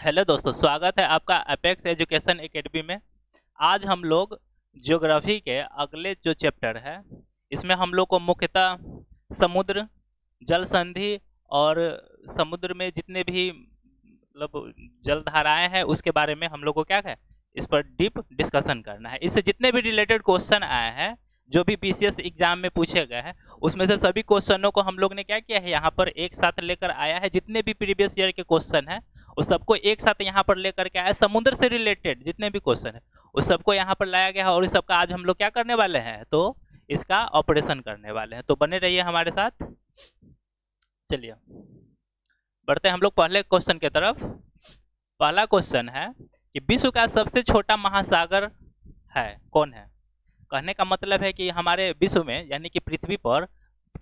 Hello दोस्तों, स्वागत है आपका अपेक्स एजुकेशन एकेडमी में। आज हम लोग ज्योग्राफी के अगले जो चैप्टर है, इसमें हम लोग को मुख्यतः समुद्र, जल संधि और समुद्र में जितने भी मतलब जलधाराएं हैं उसके बारे में हम लोग को क्या है, इस पर डीप डिस्कशन करना है। इससे जितने भी रिलेटेड क्वेश्चन आए हैं, जो भी पीसीएस एग्जाम में पूछे गए हैं, उसमें से सभी क्वेश्चनों को हम लोग ने क्या किया है, यहाँ पर एक साथ लेकर आया है। जितने भी प्रीवियस ईयर के क्वेश्चन हैं उस सबको एक साथ यहाँ पर लेकर के आया। समुद्र से रिलेटेड जितने भी क्वेश्चन है उस सबको यहाँ पर लाया गया है और इस सबका आज हम लोग क्या करने वाले हैं, तो इसका ऑपरेशन करने वाले हैं। तो बने रहिए हमारे साथ। चलिए बढ़ते हैं हम लोग पहले क्वेश्चन की तरफ। पहला क्वेश्चन है कि विश्व का सबसे छोटा महासागर है कौन है। कहने का मतलब है कि हमारे विश्व में यानी कि पृथ्वी पर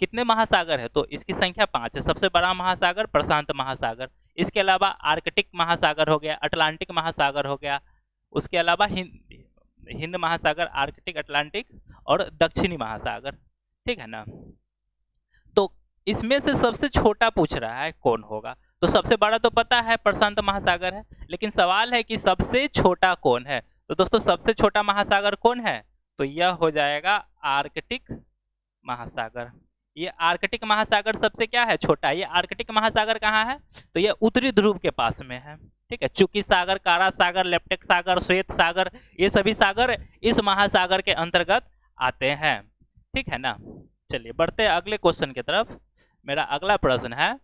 कितने महासागर है, तो इसकी संख्या 5 है। सबसे बड़ा महासागर प्रशांत महासागर, इसके अलावा आर्कटिक महासागर हो गया, अटलांटिक महासागर हो गया, उसके अलावा हिंद महासागर, आर्कटिक, अटलांटिक और दक्षिणी महासागर। ठीक है ना। तो इसमें से सबसे छोटा पूछ रहा है कौन होगा। तो सबसे बड़ा तो पता है प्रशांत महासागर है, लेकिन सवाल है कि सबसे छोटा कौन है। तो दोस्तों सबसे छोटा महासागर कौन है, तो यह हो जाएगा आर्कटिक महासागर। ये आर्कटिक महासागर सबसे क्या है, छोटा है। ये आर्कटिक महासागर कहाँ है, तो ये उत्तरी ध्रुव के पास में है। ठीक है। चुकी सागर, कारा सागर, लेप्टिक सागर, श्वेत सागर, ये सभी सागर इस महासागर के अंतर्गत आते हैं। ठीक है ना। चलिए बढ़ते हैं अगले क्वेश्चन की तरफ। मेरा अगला प्रश्न है,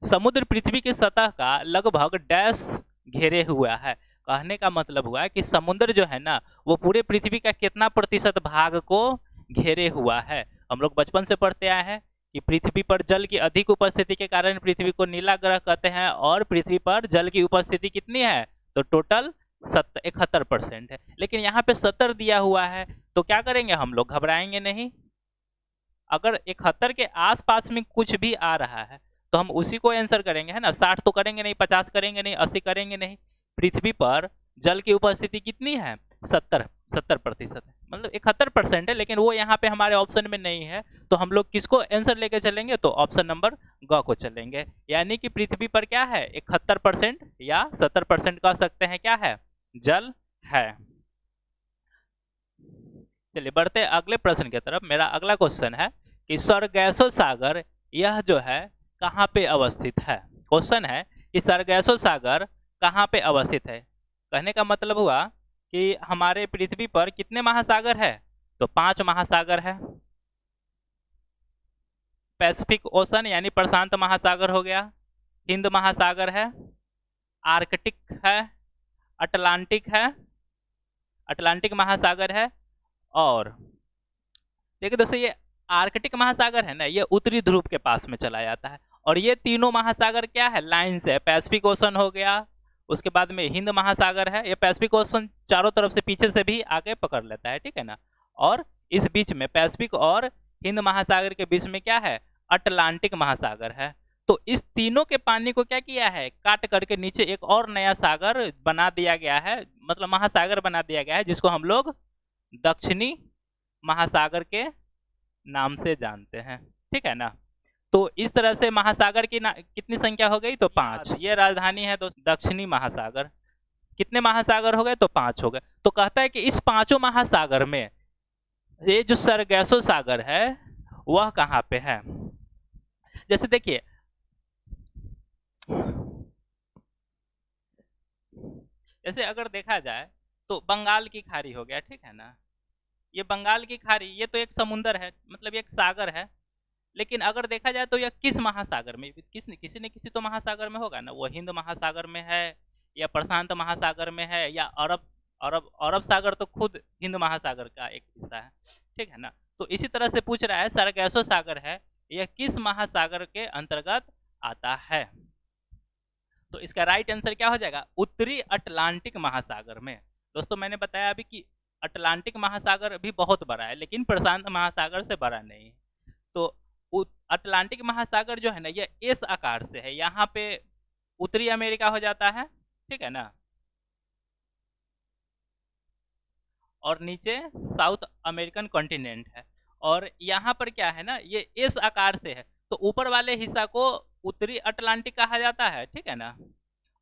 समुद्र पृथ्वी की सतह का लगभग डैश घेरे हुआ है। कहने का मतलब हुआ कि समुद्र जो है ना, वो पूरे पृथ्वी का कितना प्रतिशत भाग को घेरे हुआ है। हम लोग बचपन से पढ़ते आए हैं कि पृथ्वी पर जल की अधिक उपस्थिति के कारण पृथ्वी को नीला ग्रह कहते हैं, और पृथ्वी पर जल की उपस्थिति कितनी है, तो टोटल 71% है। लेकिन यहाँ पे 70 दिया हुआ है, तो क्या करेंगे हम लोग, घबराएंगे नहीं। अगर 71 के आसपास में कुछ भी आ रहा है तो हम उसी को आंसर करेंगे, है ना। 60 तो करेंगे नहीं, 50 करेंगे नहीं, 80 करेंगे नहीं। पृथ्वी पर जल की उपस्थिति कितनी है, 70% है, मतलब 71% है, लेकिन वो यहाँ पे हमारे ऑप्शन में नहीं है। तो हम लोग किसको आंसर लेके चलेंगे, तो ऑप्शन नंबर ग को चलेंगे। यानी कि पृथ्वी पर क्या है, 71% या 70% कह सकते हैं, क्या है, जल है। चलिए बढ़ते हैं अगले प्रश्न की तरफ। मेरा अगला क्वेश्चन है कि सरगैसो सागर यह जो है कहाँ पे अवस्थित है। क्वेश्चन है कि सरगैसो सागर कहाँ पे अवस्थित है। कहने का मतलब हुआ कि हमारे पृथ्वी पर कितने महासागर है, तो 5 महासागर है। पैसिफिक ओशन यानी प्रशांत महासागर हो गया, हिंद महासागर है, आर्कटिक है, अटलांटिक है, अटलांटिक महासागर है, और देखिए दोस्तों ये आर्कटिक महासागर है ना, ये उत्तरी ध्रुव के पास में चला जाता है। और ये तीनों महासागर क्या है, लाइन से है। पैसिफिक ओशन हो गया, उसके बाद में हिंद महासागर है। ये पैसिफिक ओशन चारों तरफ से पीछे से भी आगे पकड़ लेता है, ठीक है ना। और इस बीच में पैसिफिक और हिंद महासागर के बीच में क्या है, अटलांटिक महासागर है। तो इस तीनों के पानी को क्या किया है, काट करके नीचे एक और नया सागर बना दिया गया है, मतलब महासागर बना दिया गया है, जिसको हम लोग दक्षिणी महासागर के नाम से जानते हैं। ठीक है ना। तो इस तरह से महासागर की कितनी संख्या हो गई, तो 5। ये राजधानी है दोस्त, दक्षिणी महासागर। कितने महासागर हो गए, तो 5 हो गए। तो कहता है कि इस पांचों महासागर में ये जो सरगैसो सागर है वह कहाँ पे है। जैसे देखिए, जैसे अगर देखा जाए तो बंगाल की खाड़ी हो गया, ठीक है ना। ये बंगाल की खाड़ी, ये तो एक समुंदर है, मतलब एक सागर है। लेकिन अगर देखा जाए तो यह किस महासागर में, किसी न किसी तो महासागर में होगा ना। वो हिंद महासागर में है, या प्रशांत महासागर में है, या अरब अरब अरब सागर तो खुद हिंद महासागर का एक हिस्सा है। ठीक है ना। तो इसी तरह से पूछ रहा है सरगैसो सागर है, यह किस महासागर के अंतर्गत आता है। तो इसका राइट आंसर क्या हो जाएगा, उत्तरी अटलांटिक महासागर में। दोस्तों मैंने बताया अभी कि अटलांटिक महासागर भी बहुत बड़ा है, लेकिन प्रशांत महासागर से बड़ा नहीं है। तो अटलांटिक महासागर जो है ना, ये एस आकार से है। यहाँ पे उत्तरी अमेरिका हो जाता है, ठीक है ना, और नीचे साउथ अमेरिकन कॉन्टिनेंट है। और यहाँ पर क्या है ना, ये एस आकार से है, तो ऊपर वाले हिस्सा को उत्तरी अटलांटिक कहा जाता है, ठीक है ना।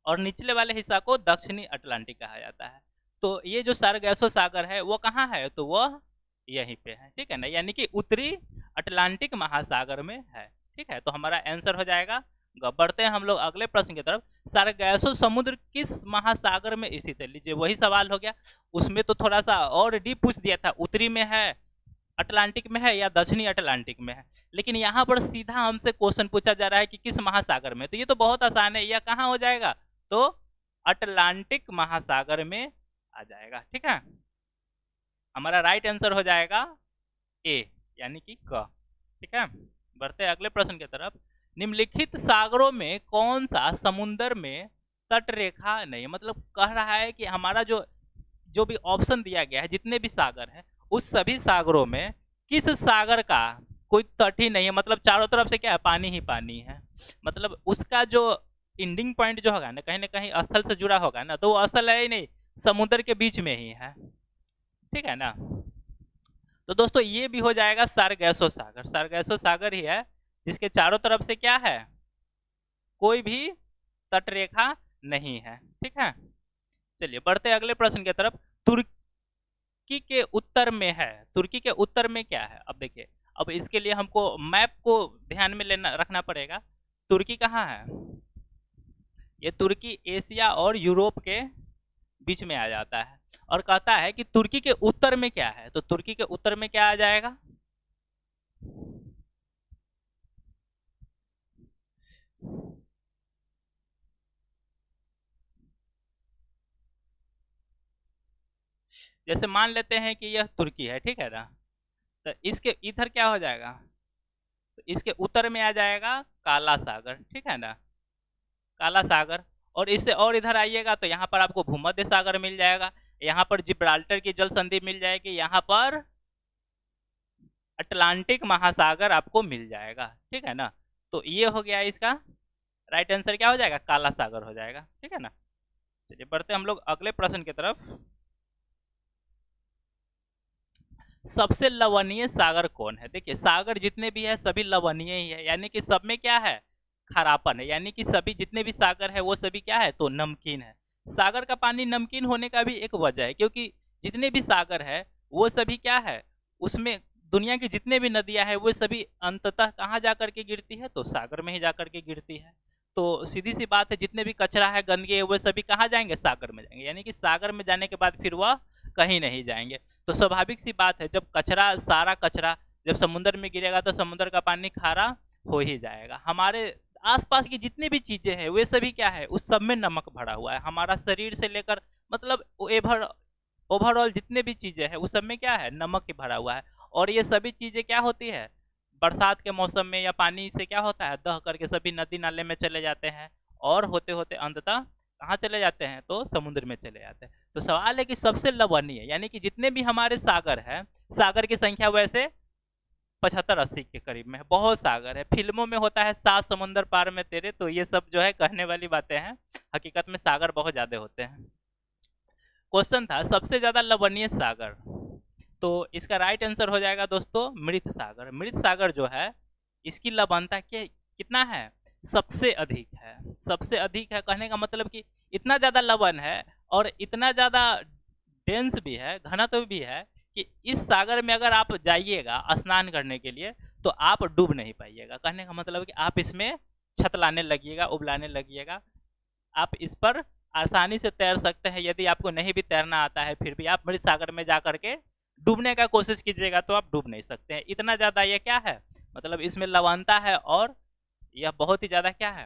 और निचले वाले हिस्सा को दक्षिणी अटलांटिक कहा जाता है। तो ये जो सारगैसो सागर है वो कहाँ है, तो वह यहीं पे है, ठीक है ना, यानी कि उत्तरी अटलांटिक महासागर में है, ठीक है। तो हमारा आंसर हो जाएगा। बढ़ते हैं हम लोग अगले प्रश्न की तरफ। सारगैसो समुद्र किस महासागर में स्थित है, लीजिए वही सवाल हो गया। उसमें तो थोड़ा सा और डीप पूछ दिया था, उत्तरी में है, अटलांटिक में है या दक्षिणी अटलांटिक में है, लेकिन यहाँ पर सीधा हमसे क्वेश्चन पूछा जा रहा है कि किस महासागर में। तो ये तो बहुत आसान है, यह कहाँ हो जाएगा, तो अटलांटिक महासागर में आ जाएगा, ठीक है। हमारा राइट आंसर हो जाएगा ए, यानी कि क, ठीक है। बढ़ते अगले प्रश्न की तरफ। निम्नलिखित सागरों में कौन सा समुद्र में तट रेखा नहीं, मतलब कह रहा है कि हमारा जो जो भी ऑप्शन दिया गया है, जितने भी सागर है, उस सभी सागरों में किस सागर का कोई तट ही नहीं है, मतलब चारों तरफ से क्या है, पानी ही पानी है। मतलब उसका जो एंडिंग पॉइंट जो होगा ना कहीं स्थल से जुड़ा होगा ना, तो वो स्थल है ही नहीं, समुद्र के बीच में ही है, ठीक है ना। तो दोस्तों ये भी हो जाएगा सारगैसो सागर। सारगैसो सागर ही है जिसके चारों तरफ से क्या है, कोई भी तट रेखा नहीं है, ठीक है। चलिए बढ़ते अगले प्रश्न की तरफ। तुर्की के उत्तर में है, तुर्की के उत्तर में क्या है, अब देखिए, अब इसके लिए हमको मैप को ध्यान में लेना रखना पड़ेगा। तुर्की कहाँ है, ये तुर्की एशिया और यूरोप के बीच में आ जाता है, और कहता है कि तुर्की के उत्तर में क्या है, तो तुर्की के उत्तर में क्या आ जाएगा, जैसे मान लेते हैं कि यह तुर्की है, ठीक है ना, तो इसके इधर क्या हो जाएगा, तो इसके उत्तर में आ जाएगा काला सागर, ठीक है ना, काला सागर। और इससे और इधर आइएगा तो यहाँ पर आपको भूमध्य सागर मिल जाएगा, यहाँ पर जिब्राल्टर की जल संधि मिल जाएगी, यहाँ पर अटलांटिक महासागर आपको मिल जाएगा, ठीक है ना। तो ये हो गया इसका राइट आंसर, क्या हो जाएगा, काला सागर हो जाएगा, ठीक है ना। चलिए बढ़ते हम लोग अगले प्रश्न की तरफ। सबसे लवणीय सागर कौन है, देखिए सागर जितने भी है सभी लवणीय ही है, यानी कि सब में क्या है, खारापन है, यानी कि सभी जितने भी सागर है वो सभी क्या है, तो नमकीन है। सागर का पानी नमकीन होने का भी एक वजह है, क्योंकि जितने भी सागर है वो सभी क्या है, उसमें दुनिया की जितने भी नदियां हैं वो सभी अंततः कहाँ जाकर के गिरती है, तो सागर में ही जाकर के गिरती है। तो सीधी सी बात है, जितने भी कचरा है, गंदगी है, वो सभी कहाँ जाएंगे, सागर में जाएंगे, यानी कि सागर में जाने के बाद फिर वह कहीं नहीं जाएंगे। तो स्वाभाविक सी बात है, जब कचरा, सारा कचरा जब समुद्र में गिरेगा तो समुद्र का पानी खारा हो ही जाएगा। हमारे आसपास की जितनी भी चीजें हैं वे सभी क्या है, उस सब में नमक भरा हुआ है। हमारा शरीर से लेकर मतलब ओवरऑल जितने भी चीजें हैं उस सब में क्या है, नमक ही भरा हुआ है। और ये सभी चीजें क्या होती है, बरसात के मौसम में या पानी से क्या होता है, दह करके सभी नदी नाले में चले जाते हैं, और होते होते अंततः कहाँ चले जाते हैं, तो समुद्र में चले जाते हैं। तो सवाल है कि सबसे लवणीय, यानी कि जितने भी हमारे सागर है, सागर की संख्या वैसे 75-80 के करीब में है, बहुत सागर है। फिल्मों में होता है 7 समुंदर पार में तेरे, तो ये सब जो है कहने वाली बातें हैं, हकीकत में सागर बहुत ज्यादा होते हैं। क्वेश्चन था सबसे ज्यादा लवणीय सागर, तो इसका राइट आंसर हो जाएगा दोस्तों मृत सागर। मृत सागर जो है इसकी लवणता के कितना है, सबसे अधिक है। सबसे अधिक है कहने का मतलब कि इतना ज्यादा लवण है और इतना ज्यादा डेंस भी है, घनत्व भी है, कि इस सागर में अगर आप जाइएगा स्नान करने के लिए तो आप डूब नहीं पाइएगा। कहने का मतलब कि आप इसमें छतलाने लगिएगा, उबलाने लगिएगा, आप इस पर आसानी से तैर सकते हैं। यदि आपको नहीं भी तैरना आता है फिर भी आप मृत सागर में जा करके डूबने का कोशिश कीजिएगा तो आप डूब नहीं सकते हैं, इतना ज्यादा ये क्या है, मतलब इसमें लवणता है, और यह बहुत ही ज्यादा क्या है,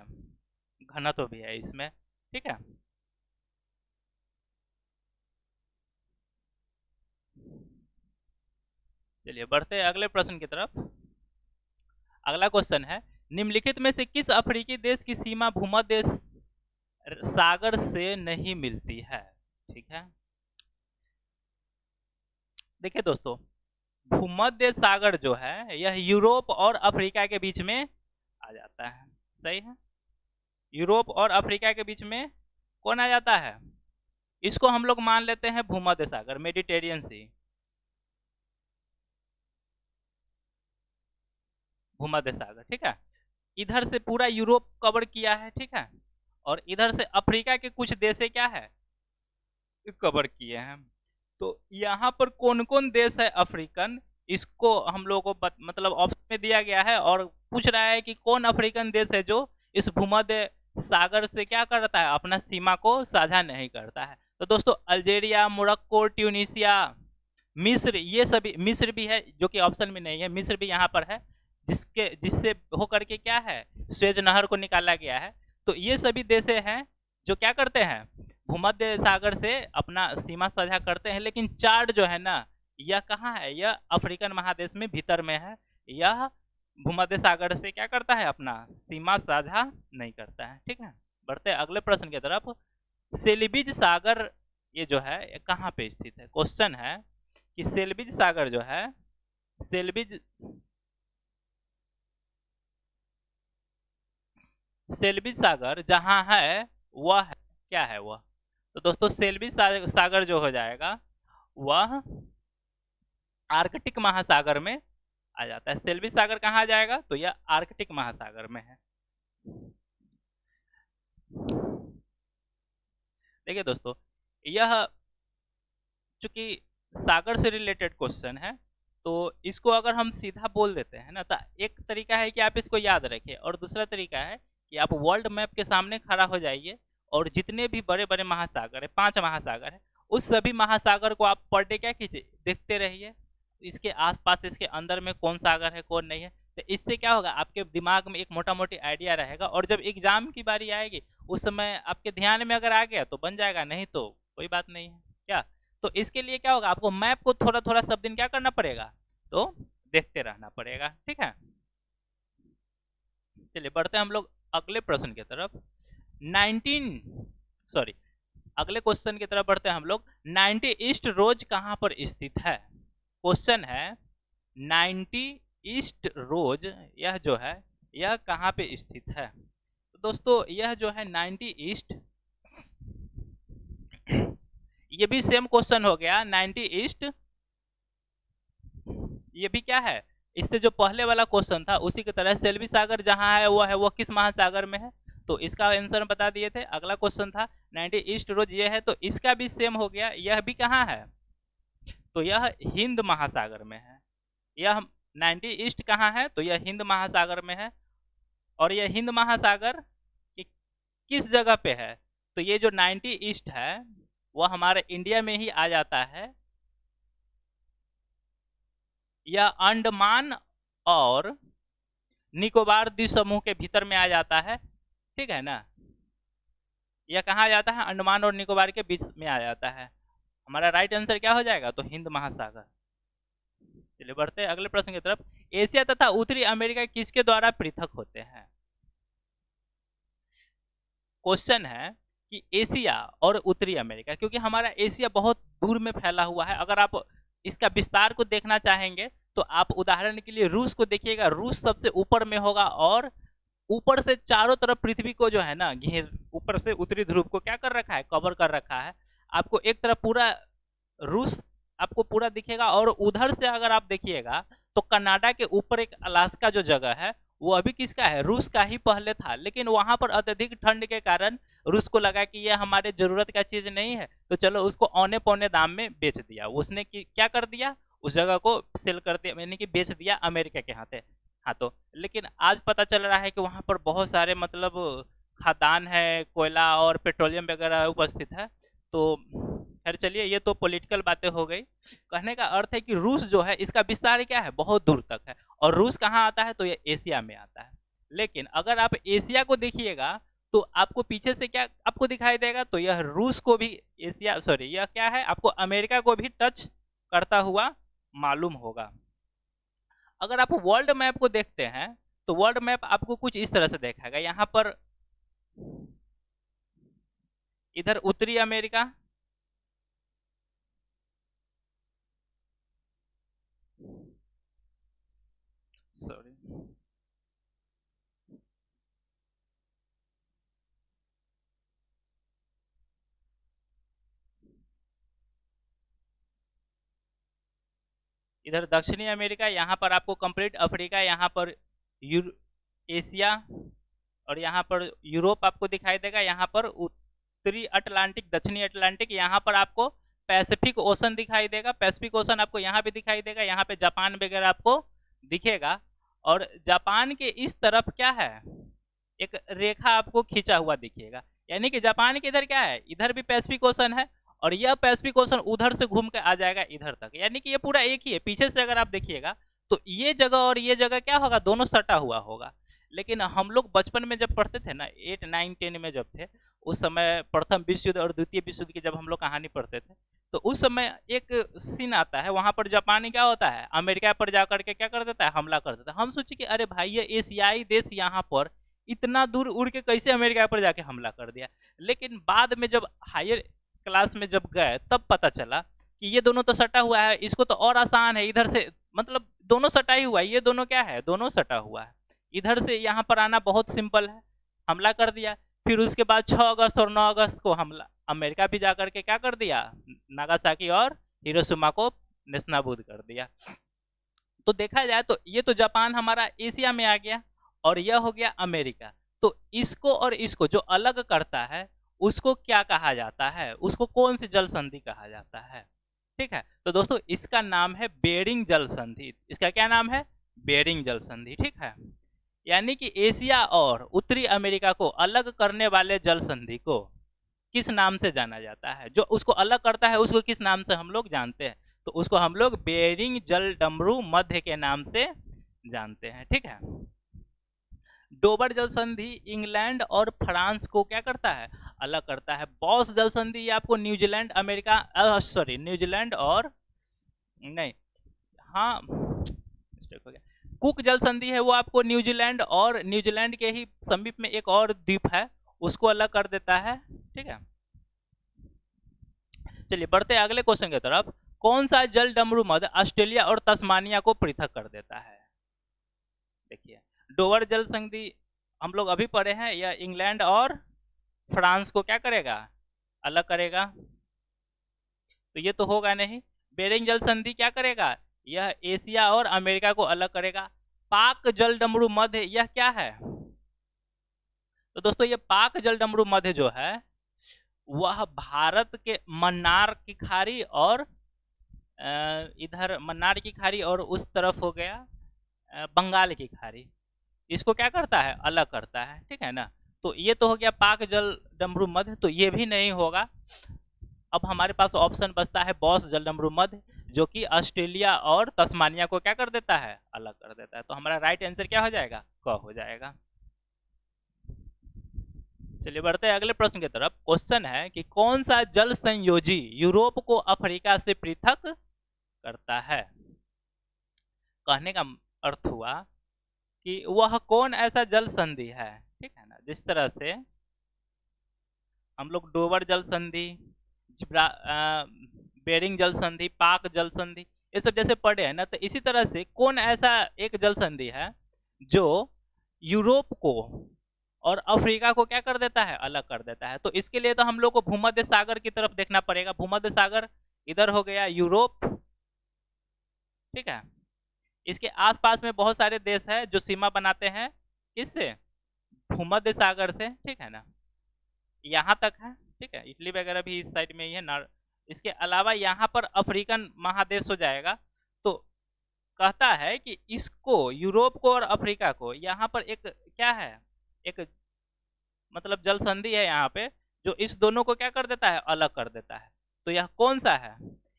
घनत्व भी है इसमें, ठीक है। चलिए बढ़ते हैं अगले प्रश्न की तरफ। अगला क्वेश्चन है, निम्नलिखित में से किस अफ्रीकी देश की सीमा भूमध्य सागर से नहीं मिलती है, ठीक है। देखिए दोस्तों, भूमध्य सागर जो है यह यूरोप और अफ्रीका के बीच में आ जाता है, सही है। यूरोप और अफ्रीका के बीच में कौन आ जाता है, इसको हम लोग मान लेते हैं भूमध्य सागर, मेडिटेरियन सी, भूमध्य सागर, ठीक है। इधर से पूरा यूरोप कवर किया है, ठीक है, और इधर से अफ्रीका के कुछ देश है क्या है कवर किए हैं। तो यहाँ पर कौन कौन देश है अफ्रीकन, इसको हम लोगों को मतलब ऑप्शन में दिया गया है और पूछ रहा है कि कौन अफ्रीकन देश है जो इस भूमध्य सागर से क्या करता है, अपना सीमा को साझा नहीं करता है। तो दोस्तों अल्जेरिया, मोरक्को, ट्यूनीसिया, मिस्र, ये सभी, मिस्र भी है जो कि ऑप्शन में नहीं है, मिस्र भी यहाँ पर है जिससे होकर के क्या है स्वेज नहर को निकाला गया है। तो ये सभी देश हैं जो क्या करते हैं भूमध्य सागर से अपना सीमा साझा करते हैं, लेकिन चार्ट जो है ना यह कहाँ है, यह अफ्रीकन महादेश में भीतर में है, यह भूमध्य सागर से क्या करता है अपना सीमा साझा नहीं करता है। ठीक है, बढ़ते हैं अगले प्रश्न की तरफ। सेलिबिज सागर ये जो है ये कहाँ पे स्थित है, क्वेश्चन है कि सेलिबिज सागर जो है, सेलिबिज सेलिबिज सागर जहाँ है वह है, क्या है वह, तो दोस्तों सेलिबिज सागर जो हो जाएगा वह आर्कटिक महासागर में आ जाता है। सेलिबिज सागर कहाँ आ जाएगा, तो यह आर्कटिक महासागर में है। देखिए दोस्तों यह चूंकि सागर से रिलेटेड क्वेश्चन है तो इसको अगर हम सीधा बोल देते हैं ना, तो एक तरीका है कि आप इसको याद रखें और दूसरा तरीका है कि आप वर्ल्ड मैप के सामने खड़ा हो जाइए और जितने भी बड़े बड़े महासागर है, 5 महासागर है, उस सभी महासागर को आप पर डे क्या कीजिए देखते रहिए, इसके आसपास इसके अंदर में कौन सागर है कौन नहीं है। तो इससे क्या होगा आपके दिमाग में एक मोटा मोटी आइडिया रहेगा और जब एग्जाम की बारी आएगी उस समय आपके ध्यान में अगर आ गया तो बन जाएगा, नहीं तो कोई बात नहीं है क्या। तो इसके लिए क्या होगा आपको मैप को थोड़ा थोड़ा सब दिन क्या करना पड़ेगा, तो देखते रहना पड़ेगा। ठीक है, चलिए बढ़ते हैं हम लोग अगले प्रश्न की तरफ। 19 सॉरी अगले क्वेश्चन की तरफ बढ़ते हैं हम लोग। 90 ईस्ट रोज कहां पर स्थित है, क्वेश्चन है 90 ईस्ट रोज यह जो है यह कहां पे स्थित है। तो दोस्तों यह जो है 90 ईस्ट, ये भी सेम क्वेश्चन हो गया 90 ईस्ट, ये भी क्या है इससे जो पहले वाला क्वेश्चन था उसी की तरह सेल्वी सागर जहां है वो किस महासागर में है, तो इसका आंसर बता दिए थे। अगला क्वेश्चन था 90 ईस्ट रोज ये है, तो इसका भी सेम हो गया, यह भी कहाँ है, तो यह हिंद महासागर में है। यह 90 ईस्ट कहाँ है, तो यह हिंद महासागर में है। और यह हिंद महासागर किस जगह पे है, तो ये जो 90 ईस्ट है वह हमारे इंडिया में ही आ जाता है, यह अंडमान और निकोबार द्वीप समूह के भीतर में आ जाता है। ठीक है ना, यह कहाँ आ जाता है, अंडमान और निकोबार के बीच में आ जाता है। हमारा राइट आंसर क्या हो जाएगा, तो हिंद महासागर। चलिए बढ़ते हैं अगले प्रश्न की तरफ। एशिया तथा उत्तरी अमेरिका किसके द्वारा पृथक होते हैं, क्वेश्चन है कि एशिया और उत्तरी अमेरिका, क्योंकि हमारा एशिया बहुत दूर में फैला हुआ है। अगर आप इसका विस्तार को देखना चाहेंगे तो आप उदाहरण के लिए रूस को देखिएगा, रूस सबसे ऊपर में होगा और ऊपर से चारों तरफ पृथ्वी को जो है ना घेर, ऊपर से उत्तरी ध्रुव को क्या कर रखा है, कवर कर रखा है। आपको एक तरफ पूरा रूस आपको पूरा दिखेगा और उधर से अगर आप देखिएगा तो कनाडा के ऊपर एक अलास्का जो जगह है वो अभी किसका है, रूस का ही पहले था, लेकिन वहां पर अत्यधिक ठंड के कारण रूस को लगा कि ये हमारे जरूरत का चीज नहीं है, तो चलो उसको औने पौने दाम में बेच दिया। उसने क्या कर दिया, उस जगह को सेल कर दिया, यानी कि बेच दिया अमेरिका के हाथों। लेकिन आज पता चल रहा है कि वहां पर बहुत सारे मतलब खदान है, कोयला और पेट्रोलियम वगैरह उपस्थित है। तो खैर चलिए ये तो पॉलिटिकल बातें हो गई। कहने का अर्थ है कि रूस जो है इसका विस्तार क्या है, बहुत दूर तक है, और रूस कहाँ आता है, तो ये एशिया में आता है। लेकिन अगर आप एशिया को देखिएगा तो आपको पीछे से क्या आपको दिखाई देगा, तो यह रूस को भी एशिया सॉरी यह क्या है आपको अमेरिका को भी टच करता हुआ मालूम होगा। अगर आप वर्ल्ड मैप को देखते हैं तो वर्ल्ड मैप आपको कुछ इस तरह से दिखाएगा। यहाँ पर इधर उत्तरी अमेरिका, सॉरी इधर दक्षिणी अमेरिका, यहाँ पर आपको कंप्लीट अफ्रीका, यहाँ पर एशिया और यहाँ पर यूरोप आपको दिखाई देगा, यहाँ पर उत्तरी अटलांटिक, दक्षिणी अटलांटिक, यहाँ पर आपको पैसिफिक ओशन दिखाई देगा। पैसिफिक ओशन आपको यहाँ पे दिखाई देगा, यहाँ पे जापान वगैरह आपको दिखेगा। और जापान के इस तरफ क्या है, एक रेखा आपको खींचा हुआ दिखेगा, यानी कि जापान के इधर क्या है, इधर भी पैसिफिक ओशन है और यह पैसिफिक ओशन उधर से घूम के आ जाएगा इधर तक, यानी कि ये पूरा एक ही है। पीछे से अगर आप देखिएगा तो ये जगह और ये जगह क्या होगा, दोनों सटा हुआ होगा। लेकिन हम लोग बचपन में जब पढ़ते थे ना, 8, 9, 10 में जब थे, उस समय प्रथम विश्व युद्ध और द्वितीय विश्व युद्ध की जब हम लोग कहानी पढ़ते थे, तो उस समय एक सीन आता है, वहां पर जापानी क्या होता है, अमेरिका पर जाकर के क्या कर देता है, हमला कर देता है। हम सोचे कि अरे भाई ये एशियाई देश यहाँ पर इतना दूर उड़ के कैसे अमेरिका पर जाके हमला कर दिया। लेकिन बाद में जब हायर क्लास में जब गए तब पता चला कि ये दोनों तो सटा हुआ है, इसको तो और आसान है इधर से, मतलब दोनों सटा ही हुआ है, ये दोनों क्या है, दोनों सटा हुआ है, इधर से यहाँ पर आना बहुत सिंपल है, हमला कर दिया। फिर उसके बाद 6 अगस्त और 9 अगस्त को हमला, अमेरिका भी जाकर के क्या कर दिया, नागासाकी और हिरोशिमा को नेस्तनाबूद कर दिया। तो देखा जाए तो ये तो जापान हमारा एशिया में आ गया और यह हो गया अमेरिका। तो इसको और इसको जो अलग करता है उसको क्या कहा जाता है, उसको कौन सी जल संधि कहा जाता है, ठीक है। तो दोस्तों इसका नाम है बेरिंग जल संधि। इसका क्या नाम है, बेरिंग जल संधि, ठीक है। यानी कि एशिया और उत्तरी अमेरिका को अलग करने वाले जल संधि को किस नाम से जाना जाता है, जो उसको अलग करता है उसको किस नाम से हम लोग जानते हैं, तो उसको हम लोग बेरिंग जल डमरू मध्य के नाम से जानते हैं, ठीक है। डोबर जल संधि इंग्लैंड और फ्रांस को क्या करता है, अलग करता है। बॉस जल संधि ये आपको न्यूजीलैंड अमेरिका, सॉरी न्यूजीलैंड और नहीं, हाँ मिस्टेक हो गया, कुक जल संधि है वो आपको न्यूजीलैंड और न्यूजीलैंड के ही समीप में एक और द्वीप है उसको अलग कर देता है, ठीक है। चलिए बढ़ते हैं अगले क्वेश्चन की तरफ। कौन सा जल डमरू मध्य ऑस्ट्रेलिया और तस्मानिया को पृथक कर देता है। देखिए डोवर जल संधि हम लोग अभी पढ़े हैं, यह इंग्लैंड और फ्रांस को क्या करेगा, अलग करेगा, तो ये तो होगा नहीं। बेरिंग जल संधि क्या करेगा, यह एशिया और अमेरिका को अलग करेगा। पाक जल डमरू मध्य यह क्या है, तो दोस्तों ये पाक जल डमरू मध्य जो है वह भारत के मन्नार की खाड़ी और इधर मन्नार की खाड़ी और उस तरफ हो गया बंगाल की खाड़ी, इसको क्या करता है, अलग करता है, ठीक है ना। तो ये तो हो गया पाक जल डमरू मध्य, तो ये भी नहीं होगा। अब हमारे पास ऑप्शन बचता है बॉस जल डमरू मध्य, जो कि ऑस्ट्रेलिया और तस्मानिया को क्या कर देता है, अलग कर देता है। तो हमारा राइट आंसर क्या हो जाएगा, क हो जाएगा। चलिए बढ़ते हैं अगले प्रश्न की तरफ। क्वेश्चन है कि कौन सा जल संयोजी यूरोप को अफ्रीका से पृथक करता है। कहने का अर्थ हुआ कि वह कौन ऐसा जल संधि है, ठीक है ना, जिस तरह से हम लोग डोवर जल संधि, बेरिंग जल संधि, पाक जल संधि ये सब जैसे पढ़े हैं ना, तो इसी तरह से कौन ऐसा एक जल संधि है जो यूरोप को और अफ्रीका को क्या कर देता है, अलग कर देता है। तो इसके लिए तो हम लोग को भूमध्य सागर की तरफ देखना पड़ेगा। भूमध्य सागर इधर हो गया यूरोप, ठीक है। इसके आसपास में बहुत सारे देश हैं जो सीमा बनाते हैं किससे, भूमध्य सागर से, ठीक है ना, यहाँ तक है, ठीक है। इटली वगैरह भी इस साइड में ही है। इसके अलावा यहाँ पर अफ्रीकन महादेश हो जाएगा। तो कहता है कि इसको यूरोप को और अफ्रीका को यहाँ पर एक क्या है, एक मतलब जल संधि है यहाँ पे जो इस दोनों को क्या कर देता है, अलग कर देता है। तो यह कौन सा है,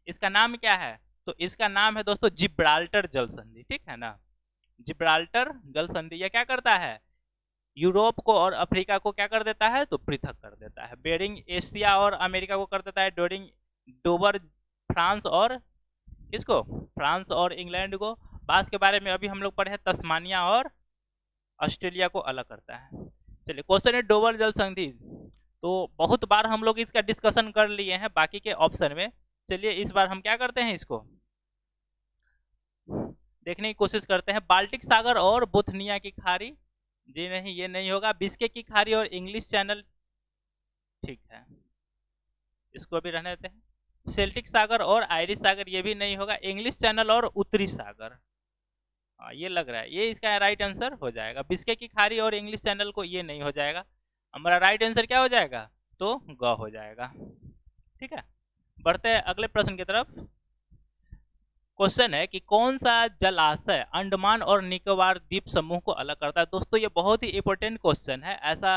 इसका नाम क्या है, तो इसका नाम है दोस्तों जिब्राल्टर जल संधि, ठीक है ना। जिब्राल्टर जल संधि यह क्या करता है, यूरोप को और अफ्रीका को क्या कर देता है, तो पृथक कर देता है। बेरिंग एशिया और अमेरिका को कर देता है, डोबर फ्रांस और किसको, फ्रांस और इंग्लैंड को। बास के बारे में अभी हम लोग पढ़े हैं, तस्मानिया और ऑस्ट्रेलिया को अलग करता है। चलिए क्वेश्चन है डोबर जल संधि, तो बहुत बार हम लोग इसका डिस्कशन कर लिए हैं बाकी के ऑप्शन में। चलिए इस बार हम क्या करते हैं, इसको देखने की कोशिश करते हैं। बाल्टिक सागर और बोथनिया की खाड़ी, जी नहीं ये नहीं होगा। बिस्के की खाड़ी और इंग्लिश चैनल, ठीक है इसको भी रहने देते हैं। सेल्टिक सागर और आयरिश सागर ये भी नहीं होगा। इंग्लिश चैनल और उत्तरी सागर, हाँ ये लग रहा है, ये इसका राइट आंसर हो जाएगा। बिस्के की खाड़ी और इंग्लिश चैनल को ये नहीं हो जाएगा। हमारा राइट आंसर क्या हो जाएगा? तो ग हो जाएगा। ठीक है, बढ़ते हैं अगले प्रश्न की तरफ। क्वेश्चन है कि कौन सा जलाशय अंडमान और निकोबार द्वीप समूह को अलग करता है? दोस्तों ये बहुत ही इंपॉर्टेंट क्वेश्चन है। ऐसा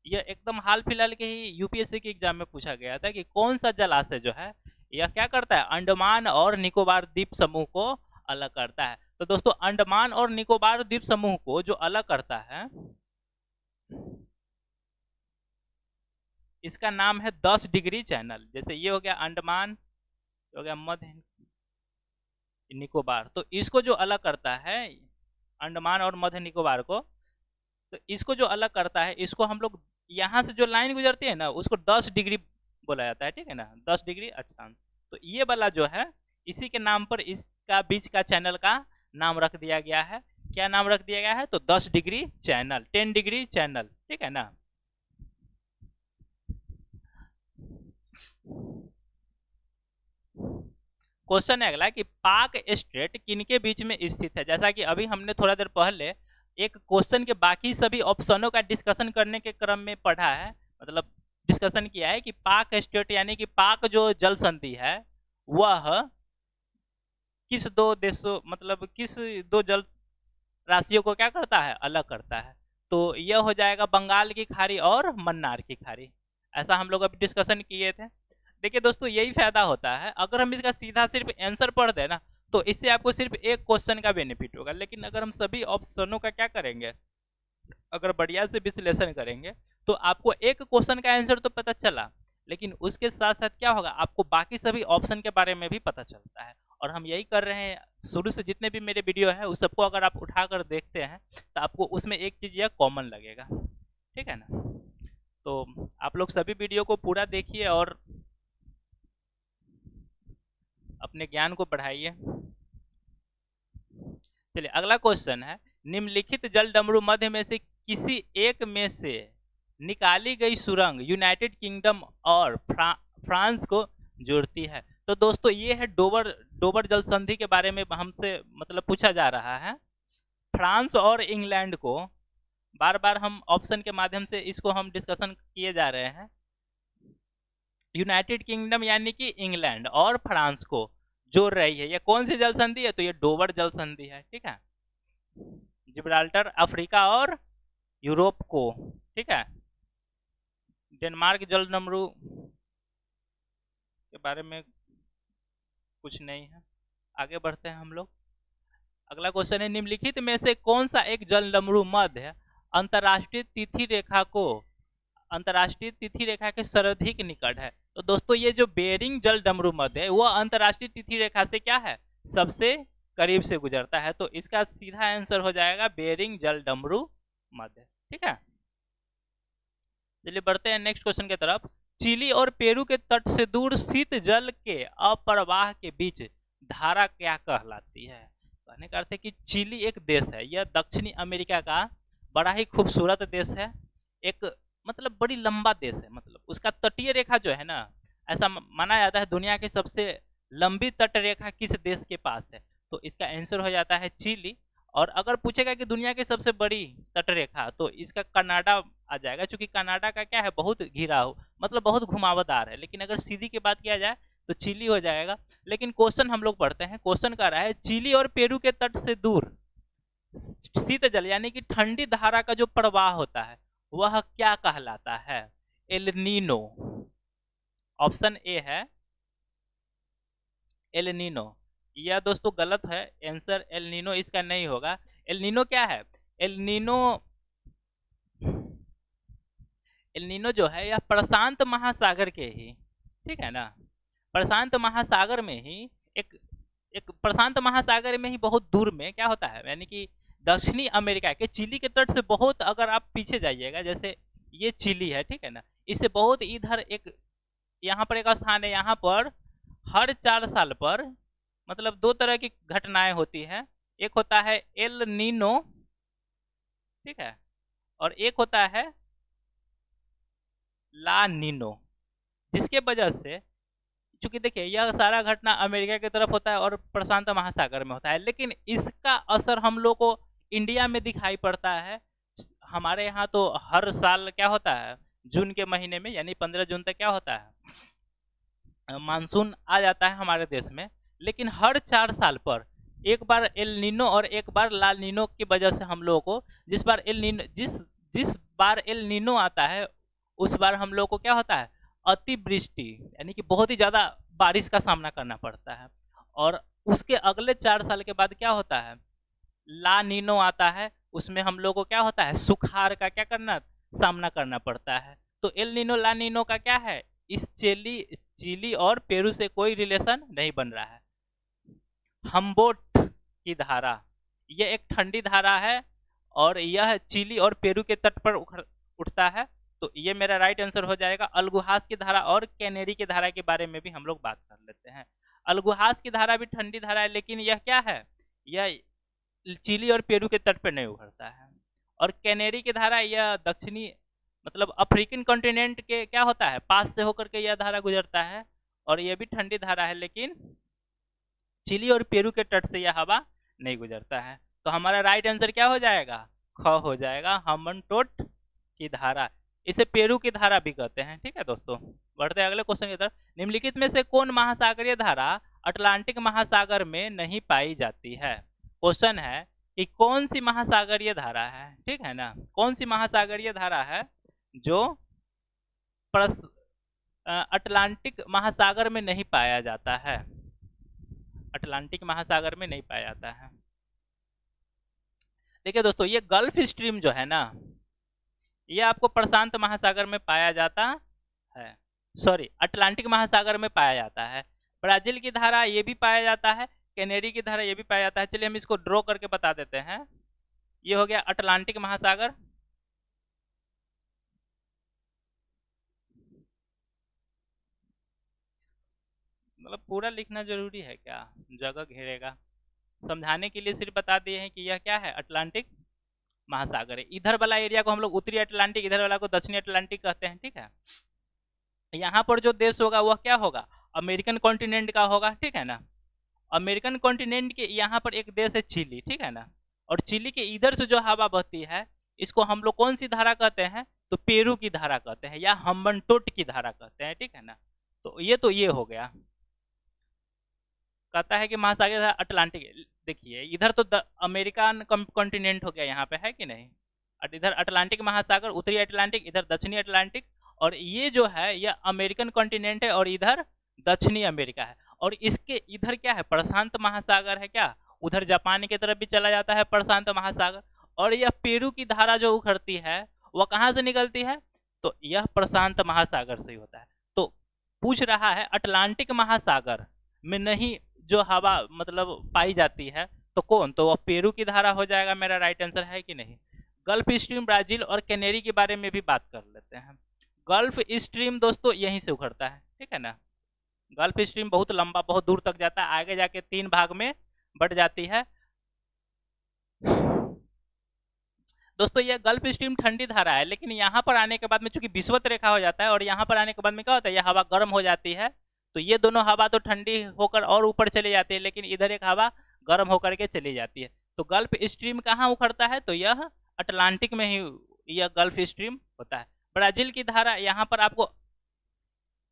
ये एकदम हाल फिलहाल के ही यूपीएससी के एग्जाम में पूछा गया था कि कौन सा जलाशय जो है यह क्या करता है? अंडमान और निकोबार द्वीप समूह को अलग करता है। तो दोस्तों अंडमान और निकोबार द्वीप समूह को जो अलग करता है इसका नाम है 10 डिग्री चैनल। जैसे ये हो गया अंडमान, हो गया मध्य निकोबार, तो इसको जो अलग करता है अंडमान और मध्य निकोबार को, तो इसको जो अलग करता है इसको हम लोग यहाँ से जो लाइन गुजरती है ना उसको 10 डिग्री बोला जाता है। ठीक है ना, 10 डिग्री अक्षांश। तो ये वाला जो है इसी के नाम पर इसका बीच का चैनल का नाम रख दिया गया है। क्या नाम रख दिया गया है? तो 10 डिग्री चैनल, 10 डिग्री चैनल। ठीक है ना। क्वेश्चन है अगला कि पाक स्ट्रेट किनके बीच में स्थित है? जैसा कि अभी हमने थोड़ा देर पहले एक क्वेश्चन के बाकी सभी ऑप्शनों का डिस्कशन करने के क्रम में पढ़ा है, मतलब डिस्कशन किया है कि पाक स्ट्रेट यानी कि पाक जो जल संधि है वह किस दो देशों, मतलब किस दो जल राशियों को क्या करता है? अलग करता है। तो यह हो जाएगा बंगाल की खाड़ी और मन्नार की खाड़ी। ऐसा हम लोग अभी डिस्कशन किए थे। देखिए दोस्तों यही फायदा होता है, अगर हम इसका सीधा सिर्फ आंसर पढ़ दें ना तो इससे आपको सिर्फ एक क्वेश्चन का बेनिफिट होगा। लेकिन अगर हम सभी ऑप्शनों का क्या करेंगे, अगर बढ़िया से विश्लेषण करेंगे तो आपको एक क्वेश्चन का आंसर तो पता चला, लेकिन उसके साथ साथ क्या होगा, आपको बाकी सभी ऑप्शन के बारे में भी पता चलता है। और हम यही कर रहे हैं शुरू से, जितने भी मेरे वीडियो है उस सबको अगर आप उठाकर देखते हैं तो आपको उसमें एक चीज यह कॉमन लगेगा। ठीक है ना। तो आप लोग सभी वीडियो को पूरा देखिए और अपने ज्ञान को बढ़ाइए। चलिए अगला क्वेश्चन है, निम्नलिखित जल डमरू मध्य में से किसी एक में से निकाली गई सुरंग यूनाइटेड किंगडम और फ्रांस को जोड़ती है? तो दोस्तों ये है डोबर डोबर जल संधि के बारे में हमसे मतलब पूछा जा रहा है। फ्रांस और इंग्लैंड को बार बार हम ऑप्शन के माध्यम से इसको हम डिस्कशन किए जा रहे हैं। यूनाइटेड किंगडम यानी कि इंग्लैंड और फ्रांस को जोड़ रही है। ये कौन सी जल संधि है? तो ये डोबर जल संधि है। ठीक है, जिब्राल्टर अफ्रीका और यूरोप को। ठीक है, डेनमार्क जल डमरू के बारे में कुछ नहीं है। आगे बढ़ते हैं हम लोग। अगला क्वेश्चन है, निम्नलिखित में से कौन सा एक जल डमरू मध्य अंतरराष्ट्रीय तिथि रेखा को अंतरराष्ट्रीय तिथि रेखा के सर्वाधिक निकट है? तो दोस्तों ये जो बेरिंग जल डमरू मध्य है वह अंतरराष्ट्रीय तिथि रेखा से क्या है? सबसे करीब से गुजरता है। तो इसका सीधा आंसर हो जाएगा बेरिंग जल डमरू मध्य। ठीक है, चलिए बढ़ते हैं नेक्स्ट क्वेश्चन की तरफ। चिली और पेरू के तट से दूर शीत जल के अप्रवाह के बीच धारा क्या कहलाती है? कहने का अर्थ है कि चिली एक देश है, यह दक्षिणी अमेरिका का बड़ा ही खूबसूरत देश है। एक मतलब बड़ी लंबा देश है, मतलब उसका तटीय रेखा जो है ना, ऐसा माना जाता है दुनिया की सबसे लंबी तट रेखा किस देश के पास है? तो इसका आंसर हो जाता है चिली। और अगर पूछेगा कि दुनिया की सबसे बड़ी तट रेखा तो इसका कनाडा आ जाएगा, क्योंकि कनाडा का क्या है, बहुत घिरा हो, मतलब बहुत घुमावदार है। लेकिन अगर सीधी की बात किया जाए तो चिली हो जाएगा। लेकिन क्वेश्चन हम लोग पढ़ते हैं, क्वेश्चन कह रहा है चिली और पेरू के तट से दूर शीत जल यानी कि ठंडी धारा का जो प्रवाह होता है वह क्या कहलाता है? El Nino. ऑप्शन ए है एल नीनो। यह दोस्तों गलत है, आंसर एल नीनो इसका नहीं होगा। एल नीनो क्या है? एल नीनो एल नीनो जो है यह प्रशांत महासागर के ही, ठीक है ना, प्रशांत महासागर में ही एक एक प्रशांत महासागर में ही बहुत दूर में क्या होता है, यानी कि दक्षिणी अमेरिका के चिली के तट से बहुत अगर आप पीछे जाइएगा, जैसे ये चिली है, ठीक है ना, इससे बहुत इधर एक यहाँ पर एक स्थान है, यहाँ पर हर 4 साल पर मतलब 2 तरह की घटनाएं होती है। एक होता है एल नीनो, ठीक है, और एक होता है ला नीनो, जिसके वजह से चूंकि देखिए यह सारा घटना अमेरिका की तरफ होता है और प्रशांत महासागर में होता है, लेकिन इसका असर हम लोग को इंडिया में दिखाई पड़ता है। हमारे यहाँ तो हर साल क्या होता है, जून के महीने में यानी 15 जून तक क्या होता है, मानसून आ जाता है हमारे देश में। लेकिन हर 4 साल पर एक बार एल नीनो और एक बार ला नीनो की वजह से हम लोगों को जिस बार एल नीनो आता है उस बार हम लोग को क्या होता है, अतिवृष्टि यानी कि बहुत ही ज़्यादा बारिश का सामना करना पड़ता है। और उसके अगले 4 साल के बाद क्या होता है, ला नीनो आता है, उसमें हम लोग को क्या होता है, सुखाड़ का क्या करना सामना करना पड़ता है। तो एल नीनो ला नीनो का क्या है, इस चिली और पेरू से कोई रिलेशन नहीं बन रहा है। हम्बोल्ट की धारा, यह एक ठंडी धारा है और यह चिली और पेरू के तट पर उठता है। तो ये मेरा राइट आंसर हो जाएगा। अल्गुहास की धारा और कैनेरी की धारा के बारे में भी हम लोग बात कर लेते हैं। अल्गुहास की धारा भी ठंडी धारा है, लेकिन यह क्या है, यह चिली और पेरू के तट पर नहीं उभरता है। और कैनेरी की धारा यह दक्षिणी मतलब अफ्रीकन कॉन्टिनेंट के क्या होता है, पास से होकर के यह धारा गुजरता है और यह भी ठंडी धारा है, लेकिन चिली और पेरू के तट से यह हवा नहीं गुजरता है। तो हमारा राइट आंसर क्या हो जाएगा, ख हो जाएगा, हम्बनटोट की धारा। इसे पेरू की धारा भी कहते हैं। ठीक है दोस्तों, बढ़ते अगले क्वेश्चन की तरफ। निम्नलिखित में से कौन महासागरीय धारा अटलांटिक महासागर में नहीं पाई जाती है। क्वेश्चन है कि कौन सी महासागरीय धारा है, ठीक है ना, कौन सी महासागरीय धारा है जो अटलांटिक महासागर में नहीं पाया जाता है, अटलांटिक महासागर में नहीं पाया जाता है। देखिए दोस्तों, ये गल्फ स्ट्रीम जो है ना, ये आपको प्रशांत महासागर में पाया जाता है, सॉरी अटलांटिक महासागर में पाया जाता है। ब्राजील की धारा ये भी पाया जाता है, कैनेरी की धारा ये भी पाया जाता है। चलिए हम इसको ड्रॉ करके बता देते हैं। ये हो गया अटलांटिक महासागर, मतलब पूरा लिखना जरूरी है क्या, जगह घेरेगा, समझाने के लिए सिर्फ बता दिए हैं कि यह क्या है, अटलांटिक महासागर है। इधर वाला एरिया को हम लोग उत्तरी अटलांटिक, इधर वाला को दक्षिणी अटलांटिक कहते हैं। ठीक है, यहाँ पर जो देश होगा वह क्या होगा, अमेरिकन कॉन्टिनेंट का होगा। ठीक है ना, अमेरिकन कॉन्टिनेंट के यहाँ पर एक देश है चिली, ठीक है ना, और चिली के इधर से जो हवा बहती है इसको हम लोग कौन सी धारा कहते हैं, तो पेरू की धारा कहते हैं या हम्बनटोट की धारा कहते हैं। ठीक है ना, तो ये हो गया, कहता है कि महासागर अटलांटिक। देखिए इधर तो अमेरिकन कॉन्टिनेंट हो गया यहाँ पे, है कि नहीं, और इधर अटलांटिक महासागर, उत्तरी अटलांटिक, इधर दक्षिणी अटलांटिक, और ये जो है यह अमेरिकन कॉन्टिनेंट है और इधर दक्षिणी अमेरिका है। और इसके इधर क्या है, प्रशांत महासागर है क्या, उधर जापान की तरफ भी चला जाता है प्रशांत महासागर। और यह पेरू की धारा जो उखड़ती है वह कहाँ से निकलती है, तो यह प्रशांत महासागर से ही होता है। तो पूछ रहा है अटलांटिक महासागर में नहीं जो हवा मतलब पाई जाती है तो कौन, तो वह पेरू की धारा हो जाएगा। मेरा राइट आंसर है कि नहीं। गल्फ स्ट्रीम, ब्राजील और कैनेरी के बारे में भी बात कर लेते हैं। गल्फ स्ट्रीम दोस्तों यहीं से उखड़ता है, ठीक है ना, गल्फ स्ट्रीम बहुत लंबा, बहुत दूर तक जाता है, आगे जाके 3 भाग में बट जाती है। दोस्तों ये गल्फ स्ट्रीम ठंडी धारा है, लेकिन यहाँ पर आने के बाद में चूंकि विषुवत रेखा हो जाता है और यहाँ पर आने के बाद में क्या होता है, यह हवा गर्म हो जाती है, तो ये दोनों हवा तो ठंडी होकर और ऊपर चली जाती है, लेकिन इधर एक हवा गर्म होकर के चली जाती है। तो गल्फ स्ट्रीम कहाँ उखड़ता है, तो यह अटलांटिक में ही यह गल्फ स्ट्रीम होता है। ब्राजील की धारा, यहाँ पर आपको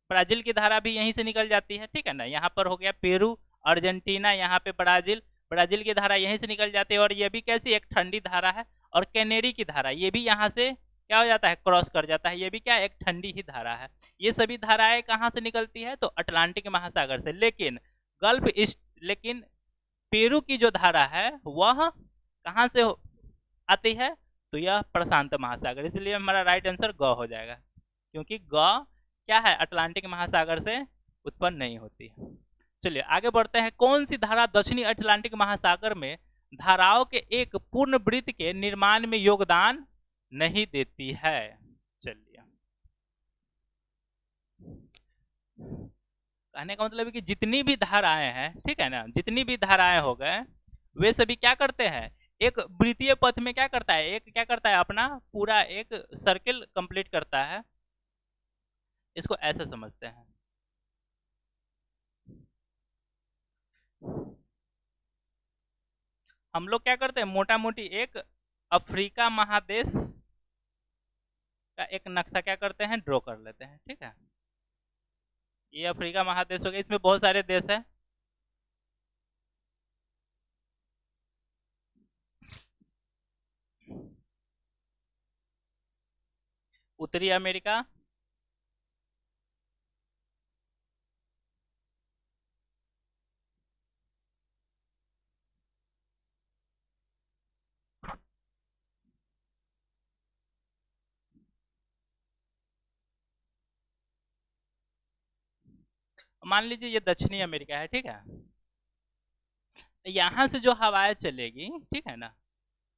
ब्राजील की धारा भी यहीं से निकल जाती है, ठीक है ना, यहाँ पर हो गया पेरू, अर्जेंटीना, यहाँ पे ब्राजील, ब्राजील की धारा यहीं से निकल जाती है और ये भी कैसी एक ठंडी धारा है। और कैनेरी की धारा ये भी यहाँ से क्या हो जाता है, क्रॉस कर जाता है, ये भी क्या एक ठंडी ही धारा है। ये सभी धाराएं कहाँ से निकलती है, तो अटलांटिक महासागर से। लेकिन लेकिन पेरू की जो धारा है वह कहाँ से आती है, तो यह प्रशांत महासागर, इसलिए हमारा राइट आंसर ग हो जाएगा, क्योंकि ग क्या है, अटलांटिक महासागर से उत्पन्न नहीं होती। चलिए आगे बढ़ते हैं। कौन सी धारा दक्षिणी अटलांटिक महासागर में धाराओं के एक पूर्ण वृत्त के निर्माण में योगदान नहीं देती है। चलिए, कहने का मतलब है कि जितनी भी धाराएं हैं, ठीक है ना, जितनी भी धाराएं हो गए वे सभी क्या करते हैं, एक वृत्तीय पथ में क्या करता है, एक क्या करता है, अपना पूरा एक सर्किल कंप्लीट करता है। इसको ऐसे समझते हैं, हम लोग क्या करते हैं, मोटा मोटी एक अफ्रीका महादेश का एक नक्शा क्या करते हैं, ड्रॉ कर लेते हैं। ठीक है, ये अफ्रीका महादेश हो गया, इसमें बहुत सारे देश हैं। उत्तरी अमेरिका, मान लीजिए ये दक्षिणी अमेरिका है। ठीक है, यहाँ से जो हवाएं चलेगी, ठीक है ना,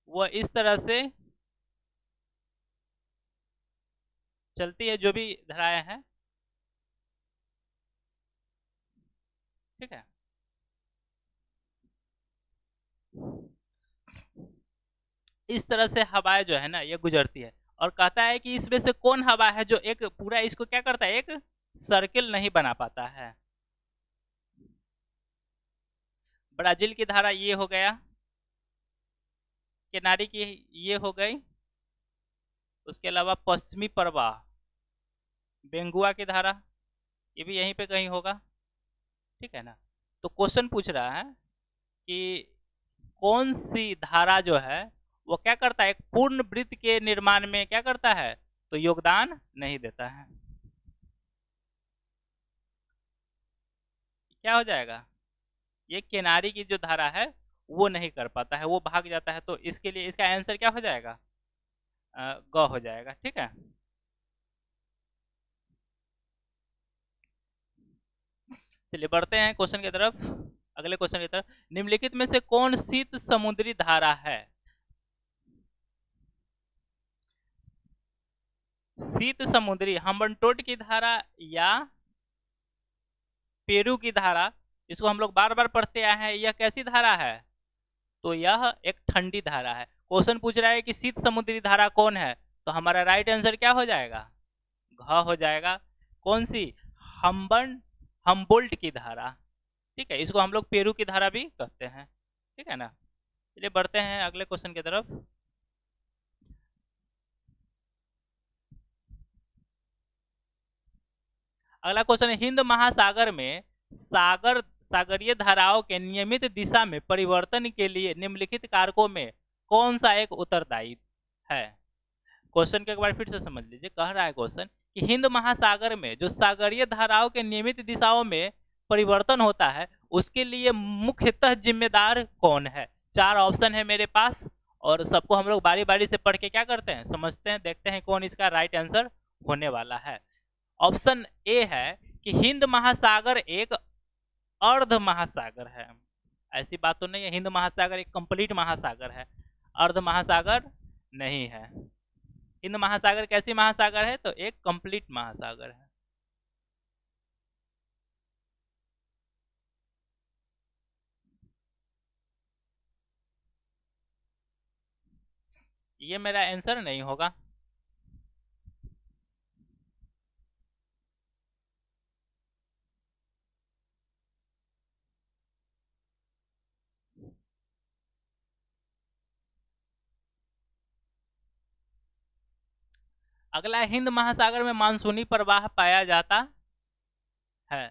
वह इस तरह से चलती है, जो भी धाराएं हैं। ठीक है, इस तरह से हवाएं जो है ना ये गुजरती है, और कहता है कि इसमें से कौन हवा है जो एक पूरा इसको क्या करता है, एक सर्किल नहीं बना पाता है। ब्राजील की धारा ये हो गया, किनारे की ये हो गई, उसके अलावा पश्चिमी प्रवाह बेंगुआ की धारा, ये भी यहीं पे कहीं होगा। ठीक है ना, तो क्वेश्चन पूछ रहा है कि कौन सी धारा जो है वो क्या करता है, एक पूर्ण वृत्त के निर्माण में क्या करता है, तो योगदान नहीं देता है। क्या हो जाएगा, ये किनारी की जो धारा है वो नहीं कर पाता है, वो भाग जाता है, तो इसके लिए इसका आंसर क्या हो जाएगा, ग हो जाएगा। ठीक है, चलिए बढ़ते हैं क्वेश्चन की तरफ, अगले क्वेश्चन की तरफ। निम्नलिखित में से कौन शीत समुद्री धारा है। शीत समुद्री, हम्बनटोट की धारा या पेरू की धारा, इसको हम लोग बार बार पढ़ते आए हैं, यह कैसी धारा है, तो यह एक ठंडी धारा है। क्वेश्चन पूछ रहा है कि शीत समुद्री धारा कौन है, तो हमारा राइट आंसर क्या हो जाएगा, घ हो जाएगा। कौन सी, हम्बन हम्बोल्ट की धारा। ठीक है, इसको हम लोग पेरू की धारा भी कहते हैं। ठीक है ना, चलिए बढ़ते हैं अगले क्वेश्चन की तरफ। अगला क्वेश्चन है, हिंद महासागर में सागरीय धाराओं के नियमित दिशा में परिवर्तन के लिए निम्नलिखित कारकों में कौन सा एक उत्तरदायी है। क्वेश्चन को एक बार फिर से समझ लीजिए, कह रहा है क्वेश्चन कि हिंद महासागर में जो सागरीय धाराओं के नियमित दिशाओं में परिवर्तन होता है, उसके लिए मुख्यतः जिम्मेदार कौन है। चार ऑप्शन है मेरे पास, और सबको हम लोग बारी बारी से पढ़ के क्या करते हैं, समझते हैं, देखते हैं कौन इसका राइट आंसर होने वाला है। ऑप्शन ए है कि हिंद महासागर एक अर्ध महासागर है। ऐसी बात तो नहीं है, हिंद महासागर एक कंप्लीट महासागर है, अर्ध महासागर नहीं है। हिंद महासागर कैसी महासागर है, तो एक कंप्लीट महासागर है। ये मेरा आंसर नहीं होगा। अगला, हिंद महासागर में मानसूनी प्रवाह पाया जाता है।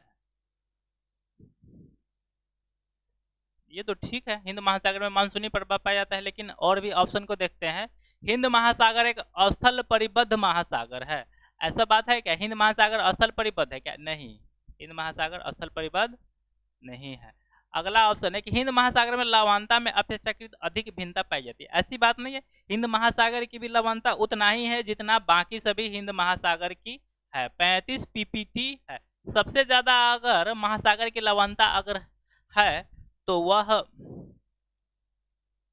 ये तो ठीक है, हिंद महासागर में मानसूनी प्रभाव पाया जाता है, लेकिन और भी ऑप्शन को देखते हैं। हिंद महासागर एक स्थल परिबद्ध महासागर है, ऐसा बात है क्या, हिंद महासागर स्थल परिबद्ध है क्या, नहीं, हिंद महासागर स्थल परिबद्ध नहीं है। अगला ऑप्शन है कि हिंद महासागर में लवणता में अपेक्षाकृत अधिक भिन्नता पाई जाती है, ऐसी बात नहीं है, हिंद महासागर की भी लवणता उतना ही है जितना बाकी सभी हिंद महासागर की है, 35 पीपीटी है। सबसे ज्यादा अगर महासागर की लवणता अगर है तो वह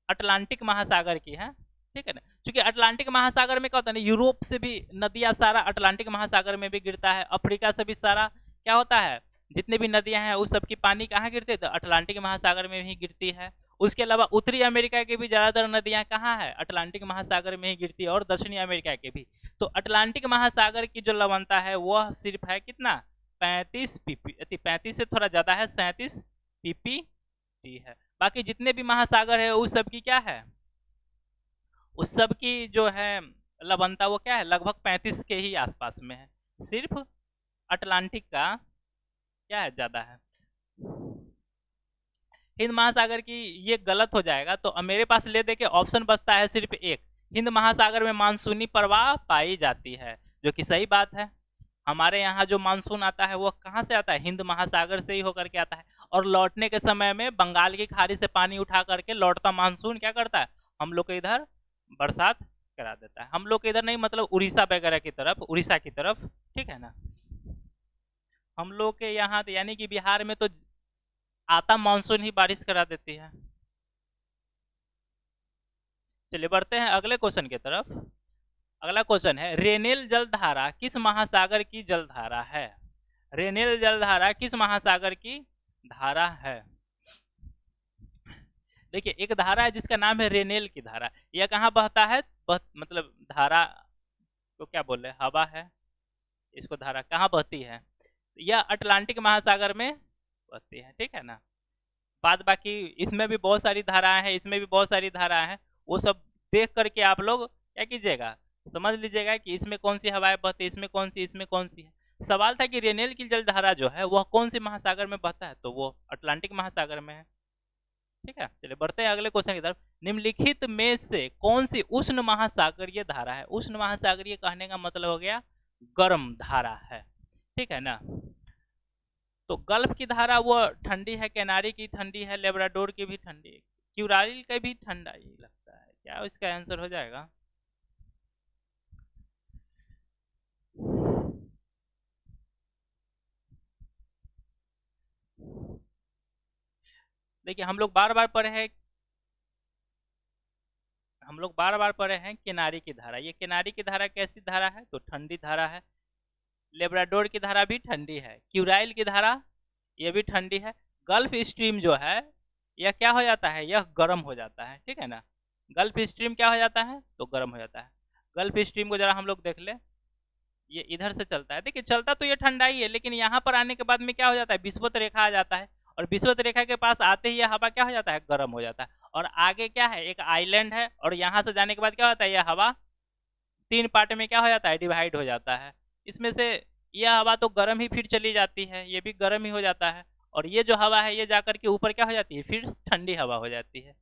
अटलांटिक महासागर की है। ठीक है ना, क्योंकि अटलांटिक महासागर में क्या होता है ना, यूरोप से भी नदियां सारा अटलांटिक महासागर में भी गिरता है, अफ्रीका से भी सारा क्या होता है, जितने भी नदियां हैं उस सबकी पानी कहाँ गिरती है, तो अटलांटिक महासागर में भी गिरती है। उसके अलावा उत्तरी अमेरिका की भी ज्यादातर नदियां कहाँ है, अटलांटिक महासागर में ही गिरती है, और दक्षिणी अमेरिका के भी। तो अटलांटिक महासागर की जो लवणता है वह सिर्फ है कितना, 35 पीपी, 35 से थोड़ा ज्यादा है, 37 पीपी पीपीटी है। बाकी जितने भी महासागर है उस सब की क्या है, उस सब की जो है लवणता वो क्या है, लगभग 35 के ही आसपास में है। सिर्फ अटलांटिक का क्या है, ज्यादा है। हिंद महासागर की ये गलत हो जाएगा, तो अब मेरे पास ले दे के ऑप्शन बचता है सिर्फ एक, हिंद महासागर में मानसूनी प्रवाह पाई जाती है, जो कि सही बात है। हमारे यहाँ जो मानसून आता है वो कहाँ से आता है, हिंद महासागर से ही होकर के आता है। और लौटने के समय में बंगाल की खाड़ी से पानी उठा करके लौटता मानसून क्या करता है, हम लोग के इधर बरसात करा देता है। हम लोग के इधर नहीं, मतलब उड़ीसा वगैरह की तरफ, उड़ीसा की तरफ, ठीक है ना। हम लोग के यहाँ यानी कि बिहार में तो आता मानसून ही बारिश करा देती है। चलिए बढ़ते हैं अगले क्वेश्चन की तरफ। अगला क्वेश्चन है, रेनेल जलधारा किस महासागर की जलधारा है। रेनेल जलधारा किस महासागर की धारा है। देखिए एक धारा है जिसका नाम है रेनेल की धारा, यह कहाँ बहता है, मतलब धारा को क्या बोल रहे हैं, हवा है, इसको धारा कहाँ बहती है, यह अटलांटिक महासागर में बहती है, ठीक है ना। बाद बाकी इसमें भी बहुत सारी धाराएं हैं, इसमें भी बहुत सारी धाराएं हैं, वो सब देख करके आप लोग क्या कीजिएगा, समझ लीजिएगा कि इसमें कौन सी हवाएं बहती है, इसमें कौन सी, इसमें कौन सी है। सवाल था कि रेनेल की जलधारा जो है वह कौन सी महासागर में बहता है, तो वो अटलांटिक महासागर में है, ठीक है। चलिए बढ़ते हैं अगले क्वेश्चन की तरफ। निम्नलिखित में से कौन सी उष्ण महासागरीय धारा है। उष्ण महासागरीय कहने का मतलब हो गया गर्म धारा है, ठीक है ना। तो गल्फ की धारा वो ठंडी है, कैनारी की ठंडी है, लेब्राडोर की भी ठंडी है, क्यूराइल का भी ठंडा ही लगता है। क्या इसका आंसर हो जाएगा, देखिए हम लोग बार बार पढ़े हैं किनारी की धारा। ये किनारी की धारा कैसी धारा है, तो ठंडी धारा है। लेब्राडोर की धारा भी ठंडी है। क्यूराइल की धारा ये भी ठंडी है। गल्फ स्ट्रीम जो है यह क्या हो जाता है, यह गर्म हो जाता है, ठीक है ना। गल्फ स्ट्रीम क्या हो जाता है, तो गर्म हो जाता है। गल्फ स्ट्रीम को जरा हम लोग देख ले, ये इधर से चलता है, देखिए चलता तो ये ठंडा ही है, लेकिन यहाँ पर आने के बाद में क्या हो जाता है, विषुवत रेखा आ जाता है, और विषुवत रेखा के पास आते ही यह हवा क्या हो जाता है, गर्म हो जाता है। और आगे क्या है, एक आइलैंड है, और यहाँ से जाने के बाद क्या होता है, यह हवा 3 पार्ट में क्या हो जाता है, डिवाइड हो जाता है। इसमें से यह हवा तो गर्म ही फिर चली जाती है, ये भी गर्म ही हो जाता है, और ये जो हवा है ये जाकर के ऊपर क्या हो जाती है, फिर ठंडी हवा हो जाती है।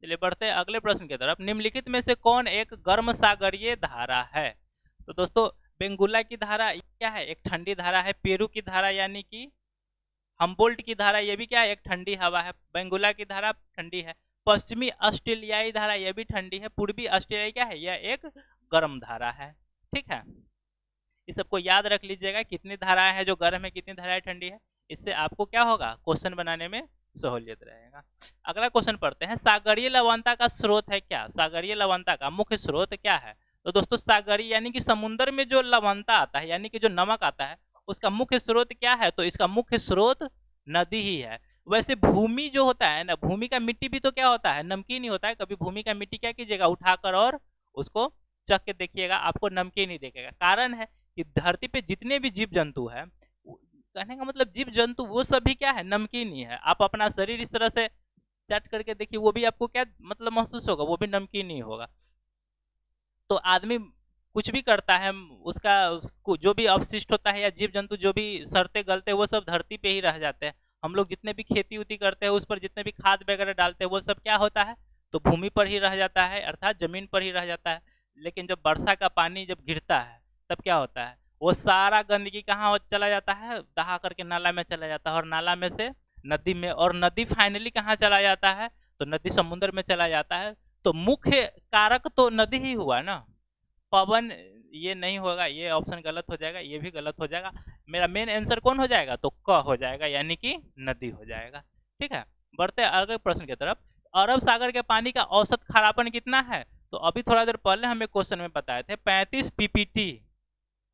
चलिए बढ़ते हैं अगले प्रश्न की तरफ। निम्नलिखित में से कौन एक गर्म सागरीय धारा है। तो दोस्तों बेंगुला की धारा क्या है, एक ठंडी धारा है। पेरू की धारा यानी कि हम्बोल्ट की धारा, ये भी क्या है, एक ठंडी हवा है। बेंगुला की धारा ठंडी है। पश्चिमी ऑस्ट्रेलियाई धारा यह भी ठंडी है। पूर्वी ऑस्ट्रेलिया क्या है, यह एक गर्म धारा है, ठीक है। इस सबको याद रख लीजिएगा, कितनी धाराएं हैं जो गर्म है, कितनी धाराएं ठंडी है। इससे आपको क्या होगा, क्वेश्चन बनाने में सहूलियत रहेगा। अगला क्वेश्चन पढ़ते हैं, सागरीय लवणता का स्रोत है क्या। सागरीय लवणता का मुख्य स्रोत क्या है। तो दोस्तों सागरीय यानी कि समुद्र में जो लवणता आता है, यानी कि जो नमक आता है, उसका मुख्य स्रोत क्या है, तो इसका मुख्य स्रोत नदी ही है। वैसे भूमि जो होता है ना, भूमि का मिट्टी भी तो क्या होता है, नमकीन ही होता है। कभी भूमि का मिट्टी क्या कीजिएगा, उठाकर और उसको चख के देखिएगा, आपको नमकीन ही देखेगा। कारण है कि धरती पे जितने भी जीव जंतु है, कहने का मतलब जीव जंतु वो सभी क्या है, नमकीन ही है। आप अपना शरीर इस तरह से चट करके देखिए, वो भी आपको क्या मतलब महसूस होगा, वो भी नमकीन ही होगा। तो आदमी कुछ भी करता है, उसका जो भी अवशिष्ट होता है या जीव जंतु जो भी सड़ते गलते वो सब धरती पे ही रह जाते हैं। हम लोग जितने भी खेती उती करते हैं, उस पर जितने भी खाद वगैरह डालते हैं, वो सब क्या होता है, तो भूमि पर ही रह जाता है, अर्थात जमीन पर ही रह जाता है। लेकिन जब वर्षा का पानी जब गिरता है, तब क्या होता है, वो सारा गंदगी कहाँ चला जाता है, दहा करके नाला में चला जाता है, और नाला में से नदी में, और नदी फाइनली कहाँ चला जाता है, तो नदी समुद्र में चला जाता है। तो मुख्य कारक तो नदी ही हुआ ना, पवन ये नहीं होगा, ये ऑप्शन गलत हो जाएगा, ये भी गलत हो जाएगा। मेरा मेन आंसर कौन हो जाएगा, तो क हो जाएगा, यानी कि नदी हो जाएगा, ठीक है। बढ़ते हैं अगले प्रश्न की तरफ। अरब सागर के पानी का औसत खारापन कितना है। तो अभी थोड़ा देर पहले हमें क्वेश्चन में बताए थे 35 पीपीटी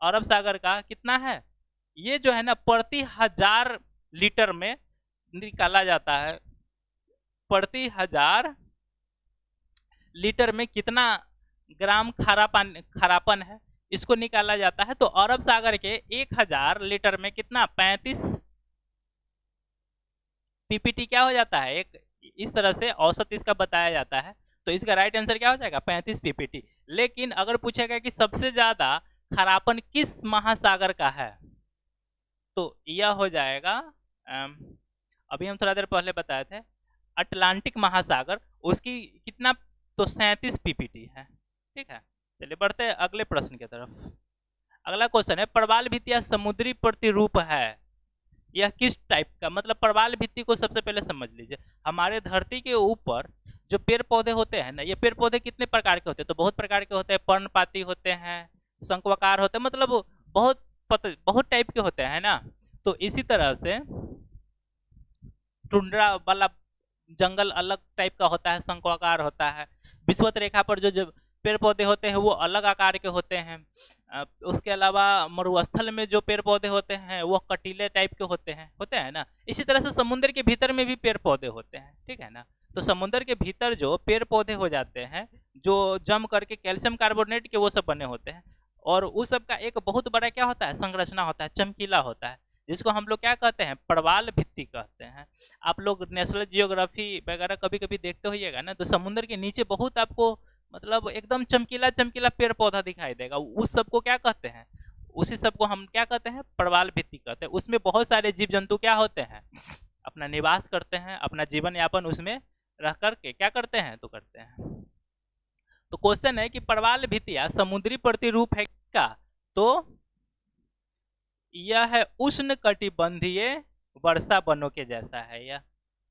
अरब सागर का कितना है। ये जो है ना प्रति 1000 लीटर में निकाला जाता है, प्रति 1000 लीटर में कितना ग्राम खारापन है, इसको निकाला जाता है तो अरब सागर के 1000 लीटर में कितना 35 पीपीटी क्या हो जाता है, एक इस तरह से औसत इसका बताया जाता है। तो इसका राइट आंसर क्या हो जाएगा 35 पीपीटी। लेकिन अगर पूछेगा कि सबसे ज्यादा खारापन किस महासागर का है तो यह हो जाएगा अभी हम थोड़ा देर पहले बताए थे अटलांटिक महासागर, उसकी कितना तो 37 पीपीटी है। ठीक है, चलिए बढ़ते हैं अगले प्रश्न की तरफ। अगला क्वेश्चन है प्रवाल भित्ति या समुद्री प्रतिरूप है, यह किस टाइप का, मतलब प्रवाल भित्ति को सबसे पहले समझ लीजिए। हमारे धरती के ऊपर जो पेड़ पौधे होते हैं ना, ये पेड़ पौधे कितने प्रकार के होते हैं, तो बहुत प्रकार के होते हैं, पर्णपाती होते हैं, शंक्वाकार होते हैं, मतलब बहुत टाइप के होते हैं ना। तो इसी तरह से टुंड्रा वाला जंगल अलग टाइप का होता है, शंक्वाकार होता है। विषुवत रेखा पर जो पेड़ पौधे होते हैं वो अलग आकार के होते हैं। उसके अलावा मरुस्थल में जो पेड़ पौधे होते हैं वो कटीले टाइप के होते हैं ना। इसी तरह से समुद्र के भीतर में भी पेड़ पौधे होते हैं, ठीक है ना। तो समुद्र के भीतर जो पेड़ पौधे हो जाते हैं जो जम करके कैल्शियम कार्बोनेट के वो सब बने होते हैं, और उस सब का एक बहुत बड़ा क्या होता है संरचना होता है, चमकीला होता है, जिसको हम लोग क्या कहते हैं प्रवाल भित्ति कहते हैं। आप लोग नेशनल जियोग्राफी वगैरह कभी कभी देखते होइएगा ना, तो समुद्र के नीचे बहुत आपको मतलब एकदम चमकीला चमकीला पेड़ पौधा दिखाई देगा, उस सब को क्या कहते हैं, उसी सब को हम क्या कहते हैं प्रवाल भित्ति कहते हैं। उसमें बहुत सारे जीव जंतु क्या होते हैं अपना निवास करते हैं, अपना जीवन यापन उसमें रह करके क्या करते हैं तो करते हैं। तो क्वेश्चन है कि प्रवाल भित्तिया समुद्री प्रतिरूप है क्या, तो यह है उष्ण कटिबंधीय वर्षा वनों के जैसा है यह।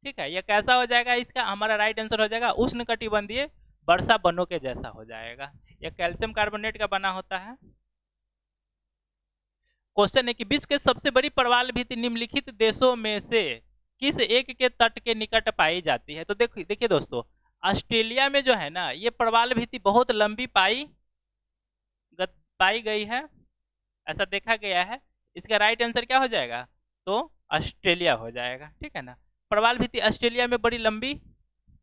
ठीक है, यह कैसा हो जाएगा, इसका हमारा राइट आंसर हो जाएगा उष्ण कटिबंधीय वर्षा वनों के जैसा हो जाएगा। यह कैल्शियम कार्बोनेट का बना होता है। क्वेश्चन है कि विश्व के सबसे बड़ी प्रवाल भित्ति निम्नलिखित देशों में से किस एक के तट के निकट पाई जाती है। तो देखिए दोस्तों, ऑस्ट्रेलिया में जो है ना ये प्रवाल भित्ति बहुत लंबी पाई गई है, ऐसा देखा गया है। इसका राइट आंसर क्या हो जाएगा, तो ऑस्ट्रेलिया हो जाएगा। ठीक है ना, प्रवाल भित्ति ऑस्ट्रेलिया में बड़ी लंबी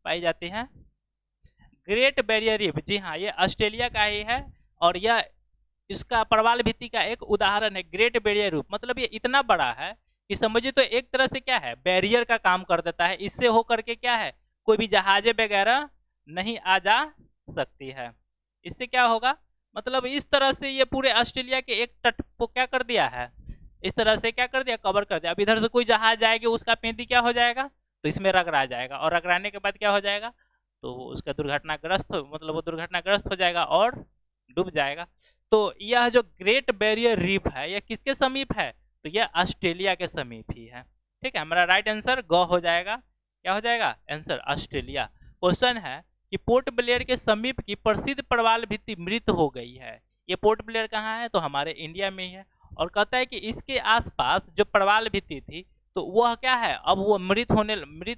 पाई जाती है। ग्रेट बैरियर रीफ, जी हाँ ये ऑस्ट्रेलिया का ही है, और यह इसका प्रवाल भित्ति का एक उदाहरण है। ग्रेट बैरियर रीफ मतलब ये इतना बड़ा है कि समझिए तो एक तरह से क्या है बैरियर का काम कर देता है, इससे होकर के क्या है कोई भी जहाजें वगैरह नहीं आ जा सकती है। इससे क्या होगा, मतलब इस तरह से ये पूरे ऑस्ट्रेलिया के एक तट को क्या कर दिया है, इस तरह से क्या कर दिया कवर कर दिया। अब इधर से कोई जहाज जाएगी उसका पेंदी क्या हो जाएगा, तो इसमें रगड़ा जाएगा, और रगड़ाने के बाद क्या हो जाएगा, तो उसका दुर्घटनाग्रस्त मतलब वो दुर्घटनाग्रस्त हो जाएगा और डूब जाएगा। तो यह जो ग्रेट बैरियर रीफ है यह किसके समीप है, तो यह ऑस्ट्रेलिया के समीप ही है। ठीक है, हमारा राइट आंसर ग हो जाएगा, क्या हो जाएगा आंसर ऑस्ट्रेलिया। क्वेश्चन है कि पोर्ट ब्लेयर के समीप की प्रसिद्ध प्रवाल भित्ति मृत हो गई है, ये पोर्ट ब्लेयर कहाँ है, तो हमारे इंडिया में ही है। और कहता है कि इसके आसपास जो प्रवाल भित्ति थी तो वह क्या है अब वो मृत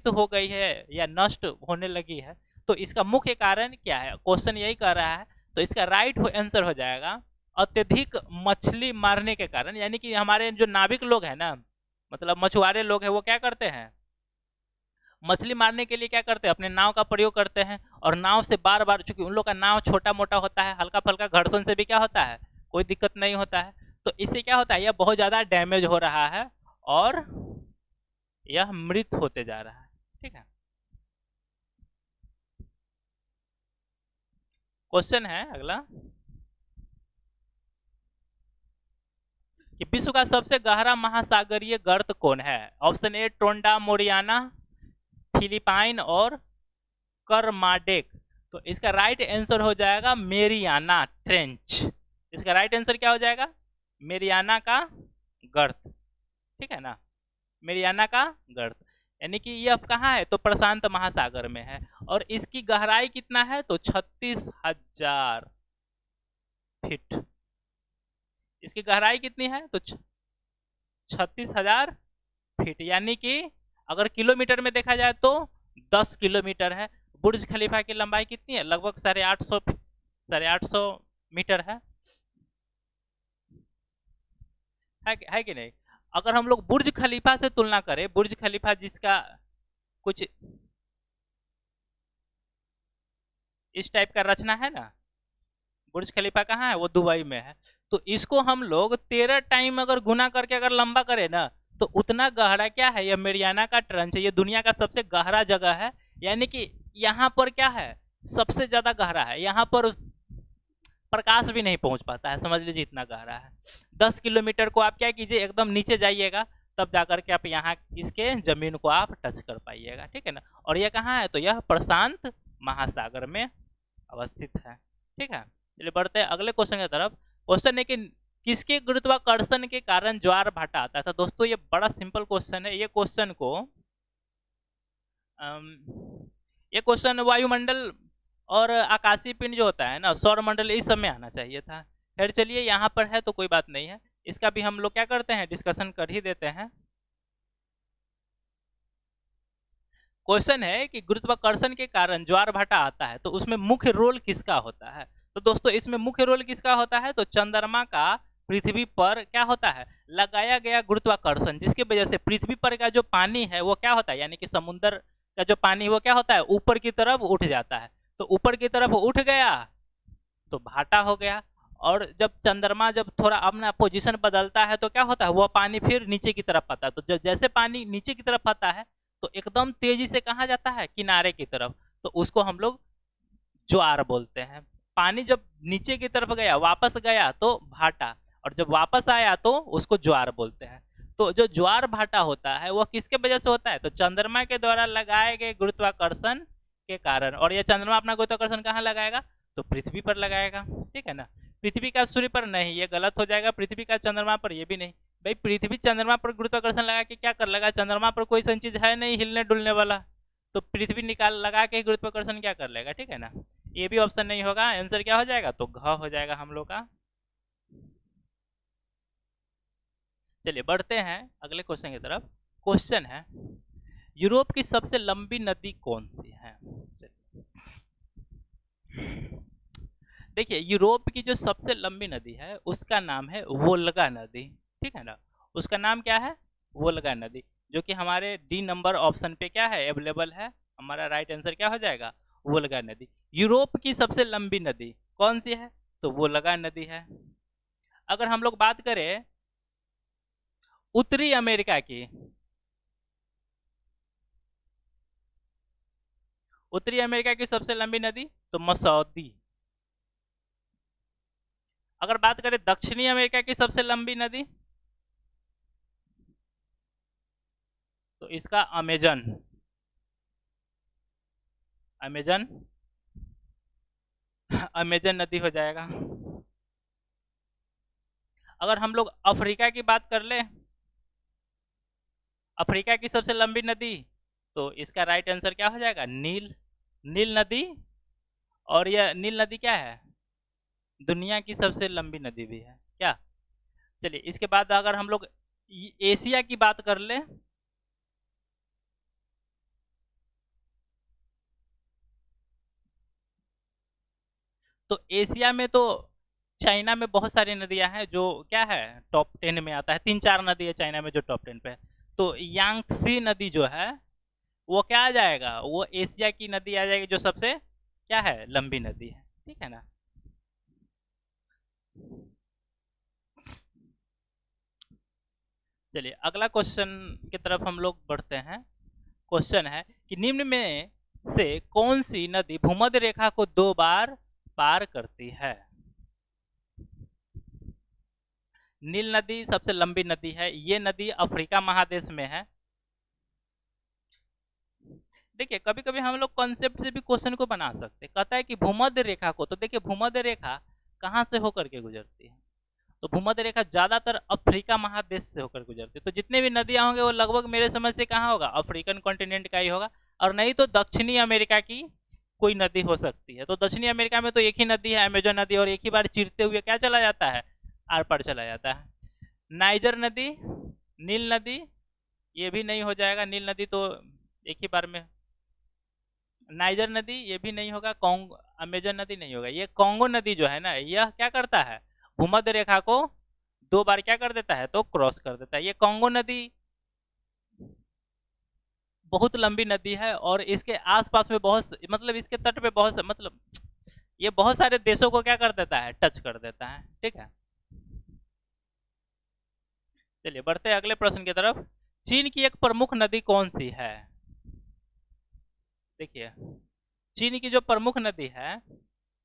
हो गई है या नष्ट होने लगी है। तो इसका मुख्य कारण क्या है, क्वेश्चन यही कर रहा है। तो इसका राइट आंसर हो जाएगा अत्यधिक मछली मारने के कारण, यानी कि हमारे जो नाविक लोग हैं ना, मतलब मछुआरे लोग हैं, वो क्या करते हैं मछली मारने के लिए क्या करते हैं अपने नाव का प्रयोग करते हैं, और नाव से बार बार, चूंकि उन लोग का नाव छोटा मोटा होता है, हल्का फल्का घर्षण से भी क्या होता है कोई दिक्कत नहीं होता है, तो इससे क्या होता है यह बहुत ज्यादा डैमेज हो रहा है और यह मृत होते जा रहा है। ठीक है, क्वेश्चन है अगला कि विश्व का सबसे गहरा महासागरीय गर्त कौन है। ऑप्शन ए टोंडा मोरियाना, फिलिपाइन और करमाडेक। तो इसका राइट आंसर हो जाएगा मेरियाना ट्रेंच। इसका राइट आंसर क्या हो जाएगा मेरियाना का गर्त। ठीक है ना, मेरियाना का गर्त, यानी कि यह कहाँ है तो प्रशांत महासागर में है, और इसकी गहराई कितना है तो 36,000 फीट। इसकी गहराई कितनी है तो 36,000 फीट, यानी कि अगर किलोमीटर में देखा जाए तो 10 किलोमीटर है। बुर्ज खलीफा की लंबाई कितनी है लगभग 850 मीटर है कि नहीं। अगर हम लोग बुर्ज खलीफा से तुलना करें, बुर्ज खलीफा जिसका कुछ इस टाइप का रचना है ना, बुर्ज खलीफा कहाँ है? वो दुबई में है। तो इसको हम लोग 13 टाइम अगर गुना करके अगर लंबा करें ना, तो उतना गहरा क्या है, ये मेरियाना का ट्रंच है, ये दुनिया का सबसे गहरा जगह है। यानी कि यहाँ पर क्या है, सबसे ज्यादा गहरा है, यहाँ पर प्रकाश भी नहीं पहुंच पाता है, समझ लीजिए इतना गहरा है। 10 किलोमीटर को आप क्या कीजिए, एकदम नीचे जाइएगा, तब जाकर के आप यहाँ इसके जमीन को आप टच कर पाइएगा, ठीक है ना। और यह कहाँ है, तो यह प्रशांत महासागर में अवस्थित है, ठीक है। चलिए बढ़ते हैं अगले क्वेश्चन की तरफ। क्वेश्चन है कि किसके गुरुत्वाकर्षण के कारण ज्वार भाटा आता है। तो दोस्तों ये बड़ा सिंपल क्वेश्चन है। ये क्वेश्चन को ये क्वेश्चन वायुमंडल और आकाशीय पिंड जो होता है ना, सौर मंडल, इस सब में आना चाहिए था। खैर चलिए यहाँ पर है तो कोई बात नहीं है, इसका भी हम लोग क्या करते हैं, डिस्कशन कर ही देते हैं। क्वेश्चन है कि गुरुत्वाकर्षण के कारण ज्वार भाटा आता है, तो उसमें मुख्य रोल किसका होता है। तो दोस्तों इसमें मुख्य रोल किसका होता है, तो चंद्रमा का पृथ्वी पर क्या होता है, लगाया गया गुरुत्वाकर्षण, जिसकी वजह से पृथ्वी पर का जो पानी है वो क्या होता है, यानी कि समुद्र का जो पानी वो क्या होता है, ऊपर की तरफ उठ जाता है। तो ऊपर की तरफ उठ गया तो भाटा हो गया। और जब चंद्रमा जब थोड़ा अपना पोजीशन बदलता है तो क्या होता है, वह पानी फिर नीचे की तरफ आता है। तो जैसे पानी नीचे की तरफ आता है तो एकदम तेजी से कहाँ जाता है, किनारे की तरफ, तो उसको हम लोग ज्वार बोलते हैं। पानी जब नीचे की तरफ गया, वापस गया तो भाटा, और जब वापस आया तो उसको ज्वार बोलते हैं। तो जो ज्वार भाटा होता है वह किसके वजह से होता है, तो चंद्रमा के द्वारा लगाए गए गुरुत्वाकर्षण के कारण। और यह चंद्रमा अपना गुरुत्वाकर्षण कहाँ लगाएगा, तो पृथ्वी पर लगाएगा, ठीक है ना। पृथ्वी का सूर्य पर नहीं, ये गलत हो जाएगा, पृथ्वी का चंद्रमा पर, ये भी नहीं। भाई पृथ्वी चंद्रमा पर गुरुत्वाकर्षण लगा के क्या कर लेगा, चंद्रमा पर कोई सन चीज है नहीं हिलने डुलने वाला, तो पृथ्वी निकाल लगा के गुरुत्वाकर्षण क्या कर लेगा, ठीक है ना। ये भी ऑप्शन नहीं होगा, आंसर क्या हो जाएगा, तो घ हो जाएगा हम लोग का। चलिए बढ़ते हैं अगले क्वेश्चन की तरफ। क्वेश्चन है यूरोप की सबसे लंबी नदी कौन सी है। देखिए यूरोप की जो सबसे लंबी नदी है उसका नाम है वोल्गा नदी, ठीक है ना। उसका नाम क्या है, वोल्गा नदी, जो कि हमारे डी नंबर ऑप्शन पे क्या है, अवेलेबल है। हमारा राइट आंसर क्या हो जाएगा, वोल्गा नदी। यूरोप की सबसे लंबी नदी कौन सी है, तो वोल्गा नदी है। अगर हम लोग बात करें उत्तरी अमेरिका की, उत्तरी अमेरिका की सबसे लंबी नदी तो मसौदी। अगर बात करें दक्षिणी अमेरिका की सबसे लंबी नदी तो इसका अमेजन, अमेजन अमेजन नदी हो जाएगा। अगर हम लोग अफ्रीका की बात कर ले, अफ्रीका की सबसे लंबी नदी, तो इसका राइट आंसर क्या हो जाएगा, नील, नील नदी। और यह नील नदी क्या है, दुनिया की सबसे लंबी नदी भी है क्या। चलिए इसके बाद अगर हम लोग एशिया की बात कर ले, तो एशिया में तो चाइना में बहुत सारी नदियां हैं जो क्या है, टॉप 10 में आता है। 3-4 नदी है चाइना में जो टॉप 10 पे है। तो यांगसी नदी जो है वो क्या आ जाएगा, वो एशिया की नदी आ जाएगी जो सबसे क्या है, लंबी नदी है, ठीक है ना। चलिए अगला क्वेश्चन की तरफ हम लोग बढ़ते हैं। क्वेश्चन है कि निम्न में से कौन सी नदी भूमध्य रेखा को 2 बार पार करती है। नील नदी सबसे लंबी नदी है, ये नदी अफ्रीका महादेश में है। देखिए कभी कभी हम लोग कॉन्सेप्ट से भी क्वेश्चन को बना सकते हैं। कहता है कि भूमध्य रेखा को, तो देखिए भूमध्य रेखा कहाँ से होकर के गुजरती है, तो भूमध्य रेखा ज्यादातर अफ्रीका महादेश से होकर गुजरती है। तो जितने भी नदियां होंगे वो लगभग मेरे समझ से कहाँ होगा, अफ्रीकन कॉन्टिनेंट का ही होगा, और नहीं तो दक्षिणी अमेरिका की कोई नदी हो सकती है। तो दक्षिणी अमेरिका में तो एक ही नदी है अमेजन नदी, और एक ही बार चीरते हुए क्या चला जाता है, आर पार चला जाता है। नाइजर नदी, नील नदी, ये भी नहीं हो जाएगा, नील नदी तो एक ही बार में। नाइजर नदी ये भी नहीं होगा, अमेजन नदी नहीं होगा। ये कांगो नदी जो है ना, यह क्या करता है, भूमध्य रेखा को 2 बार क्या कर देता है, तो क्रॉस कर देता है। ये कांगो नदी बहुत लंबी नदी है और इसके आसपास में बहुत, मतलब इसके तट पे बहुत मतलब ये बहुत सारे देशों को क्या कर देता है, टच कर देता है। ठीक है, चलिए बढ़ते हैं अगले प्रश्न की तरफ। चीन की एक प्रमुख नदी कौन सी है? देखिए, चीन की जो प्रमुख नदी है,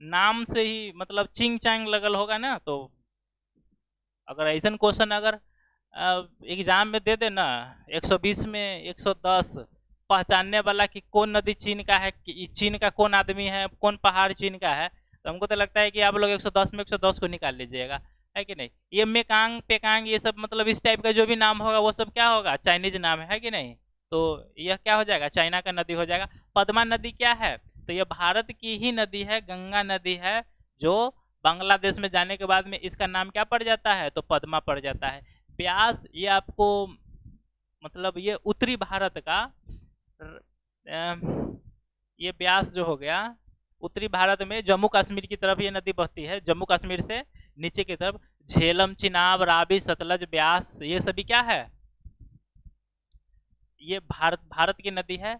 नाम से ही मतलब चिंग चांग लगल होगा ना, तो अगर ऐसा क्वेश्चन अगर एग्जाम में दे देना 120 में 110 पहचानने वाला कि कौन नदी चीन का है, कि चीन का कौन आदमी है, कौन पहाड़ चीन का है, तो हमको तो लगता है कि आप लोग 110 में 110 को निकाल लीजिएगा, है कि नहीं। ये मेकांग पेकांग ये सब मतलब इस टाइप का जो भी नाम होगा वो सब क्या होगा, चाइनीज नाम है कि नहीं। तो यह क्या हो जाएगा, चाइना का नदी हो जाएगा। पद्मा नदी क्या है, तो यह भारत की ही नदी है, गंगा नदी है, जो बांग्लादेश में जाने के बाद में इसका नाम क्या पड़ जाता है, तो पद्मा पड़ जाता है। ब्यास ये आपको मतलब ये उत्तरी भारत का ये ब्यास जो हो गया उत्तरी भारत में जम्मू कश्मीर की तरफ ये नदी बहती है, जम्मू कश्मीर से नीचे की तरफ झेलम चिनाब रावी सतलज ब्यास ये सभी क्या है, ये भारत की नदी है।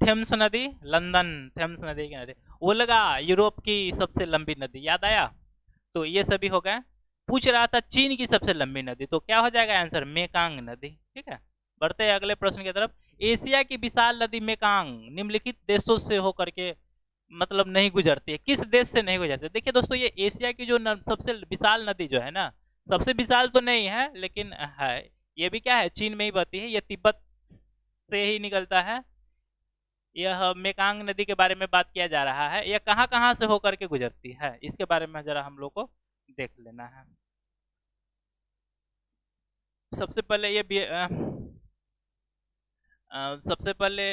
थेम्स नदी लंदन, थेम्स नदी की नदी। वोल्गा यूरोप की सबसे लंबी नदी, याद आया। तो ये सभी हो गए। पूछ रहा था चीन की सबसे लंबी नदी, तो क्या हो जाएगा आंसर, मेकांग नदी। ठीक है, बढ़ते हैं अगले प्रश्न की तरफ। एशिया की विशाल नदी मेकांग निम्नलिखित देशों से होकर के मतलब नहीं गुजरती है, किस देश से नहीं गुजरती? देखिए दोस्तों, ये एशिया की जो सबसे विशाल नदी जो है ना, सबसे विशाल तो नहीं है लेकिन है, ये भी क्या है, चीन में ही बहती है, ये तिब्बत से ही निकलता है। यह मेकांग नदी के बारे में बात किया जा रहा है, यह कहाँ कहाँ से होकर के गुजरती है, इसके बारे में जरा हम लोग को देख लेना है। सबसे पहले ये सबसे पहले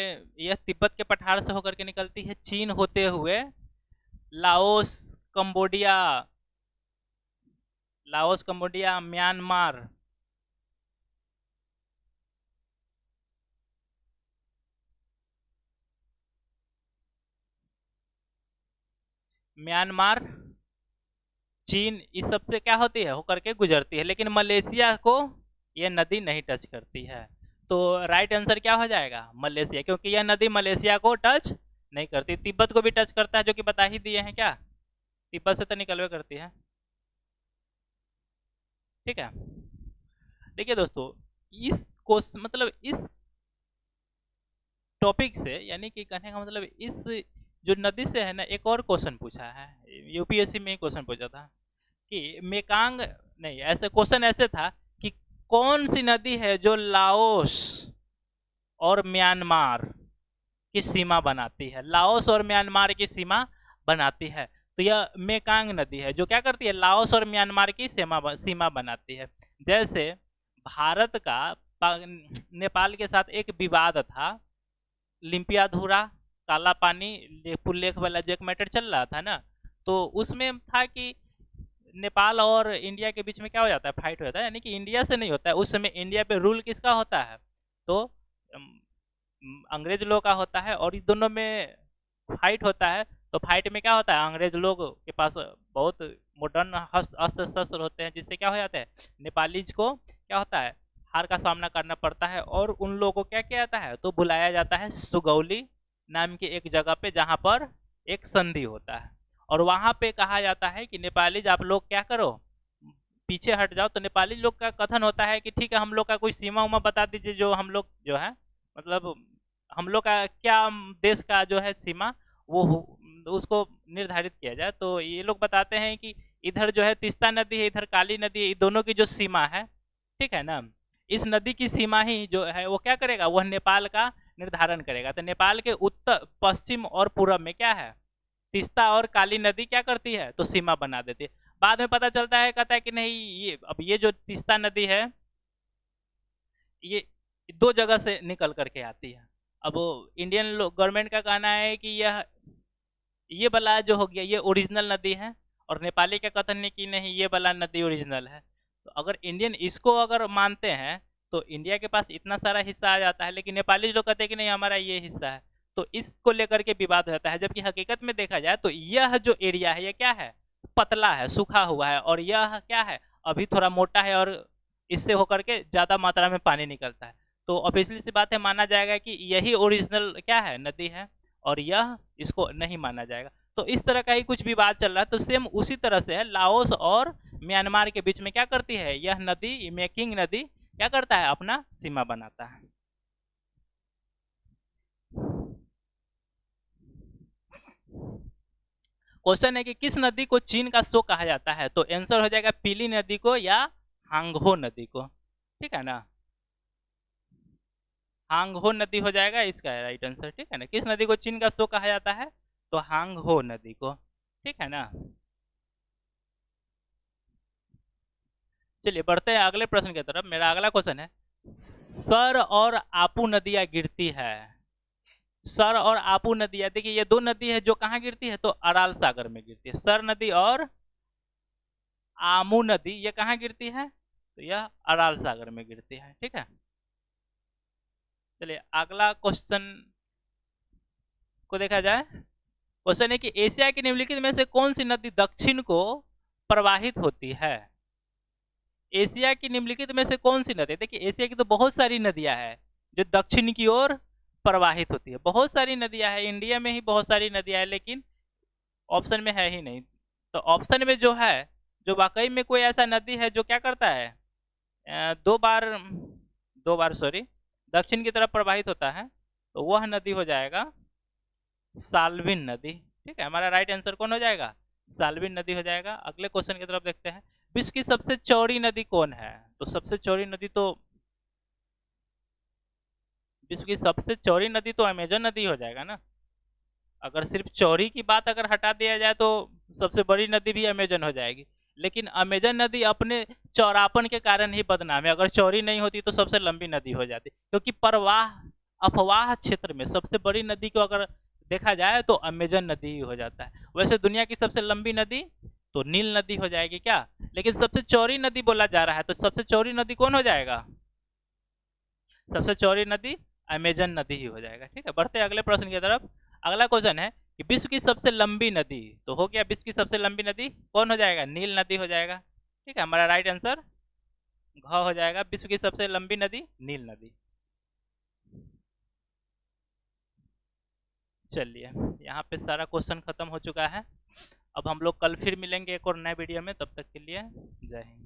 यह तिब्बत के पठार से होकर के निकलती है, चीन होते हुए Laos Cambodia, Laos Cambodia Myanmar, Myanmar चीन इस सब से क्या होती है, होकर के गुजरती है, लेकिन मलेशिया को यह नदी नहीं टच करती है। तो राइट आंसर क्या हो जाएगा, मलेशिया, क्योंकि यह नदी मलेशिया को टच नहीं करती। तिब्बत को भी टच करता है, जो कि बता ही दिए हैं, क्या तिब्बत से तो निकलवे करती है। ठीक है, देखिए दोस्तों, इस क्वेश्चन मतलब इस टॉपिक से, यानी कि कहने का मतलब इस जो नदी से है ना, एक और क्वेश्चन पूछा है यूपीएससी में, क्वेश्चन पूछा था कि मेकांग नहीं, ऐसे क्वेश्चन ऐसे था कि कौन सी नदी है जो लाओस और म्यांमार की सीमा बनाती है, लाओस और म्यांमार की सीमा बनाती है। तो यह मेकांग नदी है जो क्या करती है, लाओस और म्यांमार की सीमा बनाती है। जैसे भारत का नेपाल के साथ एक विवाद था, लिम्पियाधुरा काला पानी पुल्लेख वाला जो एक मैटर चल रहा था ना, तो उसमें था कि नेपाल और इंडिया के बीच में क्या हो जाता है, फाइट हो जाता है, यानी कि इंडिया से नहीं होता है, उस समय इंडिया पे रूल किसका होता है, तो अंग्रेज लोग का होता है, और इस दोनों में फाइट होता है। तो फाइट में क्या होता है, अंग्रेज लोग के पास बहुत मॉडर्न अस्त्र शस्त्र होते हैं, जिससे क्या हो जाता है, नेपालीज को क्या होता है, हार का सामना करना पड़ता है, और उन लोगों को क्या किया जाता है, तो बुलाया जाता है सुगौली नाम की एक जगह पे, जहाँ पर एक संधि होता है, और वहाँ पे कहा जाता है कि नेपालीज आप लोग क्या करो, पीछे हट जाओ। तो नेपाली लोग का कथन होता है कि ठीक है, हम लोग का कोई सीमा उमा बता दीजिए, जो हम लोग जो है मतलब हम लोग का क्या देश का जो है सीमा वो उसको निर्धारित किया जाए। तो ये लोग बताते हैं कि इधर जो है तीस्ता नदी है, इधर काली नदी है, दोनों की जो सीमा है, ठीक है ना, इस नदी की सीमा ही जो है वो क्या करेगा, वह नेपाल का निर्धारण करेगा। तो नेपाल के उत्तर पश्चिम और पूर्व में क्या है, तीस्ता और काली नदी क्या करती है, तो सीमा बना देती है। बाद में पता चलता है, कहता है कि नहीं, ये अब ये जो तीस्ता नदी है ये दो जगह से निकल करके आती है। अब इंडियन गवर्नमेंट का कहना है कि ये वाला जो हो गया ये ओरिजिनल नदी है, और नेपाली का कथन है कि नहीं, ये वाला नदी ओरिजिनल है। तो अगर इंडियन इसको अगर मानते हैं तो इंडिया के पास इतना सारा हिस्सा आ जाता है, लेकिन नेपाली लोग कहते हैं कि नहीं, हमारा ये हिस्सा है। तो इसको लेकर के विवाद होता है, जबकि हकीकत में देखा जाए तो यह जो एरिया है ये क्या है, पतला है, सूखा हुआ है, और यह क्या है, अभी थोड़ा मोटा है, और इससे होकर के ज़्यादा मात्रा में पानी निकलता है। तो ऑब्वियसली सी बात है, माना जाएगा कि यही ओरिजिनल क्या है, नदी है, और यह इसको नहीं माना जाएगा। तो इस तरह का ही कुछ विवाद चल रहा है। तो सेम उसी तरह से है, लाओस और म्यांमार के बीच में क्या करती है यह नदी, मेकिंग नदी क्या करता है, अपना सीमा बनाता है। क्वेश्चन है कि किस नदी को चीन का शो कहा जाता है, तो आंसर हो जाएगा पीली नदी को या हांगहो नदी को, ठीक है ना, हांगहो नदी हो जाएगा इसका राइट आंसर, ठीक है ना। किस नदी को चीन का शो कहा जाता है, तो हांगहो नदी को, ठीक है ना। चलिए बढ़ते हैं अगले प्रश्न की तरफ। मेरा अगला क्वेश्चन है, सर और आपू नदियां गिरती है, सर और आपू नदियां, देखिए ये दो नदी है जो कहाँ गिरती है, तो अराल सागर में गिरती है। सर नदी और आमू नदी ये कहाँ गिरती है, तो यह अराल सागर में गिरती है, ठीक है। चलिए अगला क्वेश्चन को देखा जाए। क्वेश्चन है कि एशिया की निम्नलिखित में से कौन सी नदी दक्षिण को प्रवाहित होती है। एशिया की निम्नलिखित में से कौन सी नदी, देखिए एशिया की तो बहुत सारी नदियां हैं जो दक्षिण की ओर प्रवाहित होती है, बहुत सारी नदियां हैं, इंडिया में ही बहुत सारी नदियां हैं, लेकिन ऑप्शन में है ही नहीं। तो ऑप्शन में जो है, जो वाकई में कोई ऐसा नदी है जो क्या करता है, दो बार सॉरी दक्षिण की तरफ प्रवाहित होता है, तो वह नदी हो जाएगा साल्विन नदी, ठीक है। हमारा राइट आंसर कौन हो जाएगा, साल्विन नदी हो जाएगा। अगले क्वेश्चन की तरफ देखते हैं, विश्व की सबसे चौड़ी नदी कौन है, तो सबसे चौड़ी नदी तो विश्व की सबसे चौड़ी नदी तो अमेजन नदी हो जाएगा ना। अगर सिर्फ चौड़ी की बात अगर हटा दिया जाए तो सबसे बड़ी नदी भी अमेजन हो जाएगी, लेकिन अमेजन नदी अपने चौड़ापन के कारण ही बदनाम है। अगर चौड़ी नहीं होती तो सबसे लंबी नदी हो जाती, क्योंकि प्रवाह अफवाह क्षेत्र में सबसे बड़ी नदी को अगर देखा जाए तो अमेजन नदी ही हो जाता है। वैसे दुनिया की सबसे लंबी नदी तो नील नदी हो जाएगी क्या, लेकिन सबसे चौड़ी नदी बोला जा रहा है, तो सबसे चौड़ी नदी कौन हो जाएगा, सबसे चौड़ी नदी अमेजन नदी ही हो जाएगा, ठीक है। बढ़ते अगले प्रश्न की तरफ। अगला क्वेश्चन है कि विश्व की सबसे लंबी नदी, तो हो गया विश्व की सबसे लंबी नदी कौन हो जाएगा, नील नदी हो जाएगा, ठीक है। हमारा राइट आंसर घ हो जाएगा, विश्व की सबसे लंबी नदी नील नदी। चलिए यहाँ पे सारा क्वेश्चन खत्म हो चुका है। अब हम लोग कल फिर मिलेंगे एक और नए वीडियो में, तब तक के लिए जय हिंद।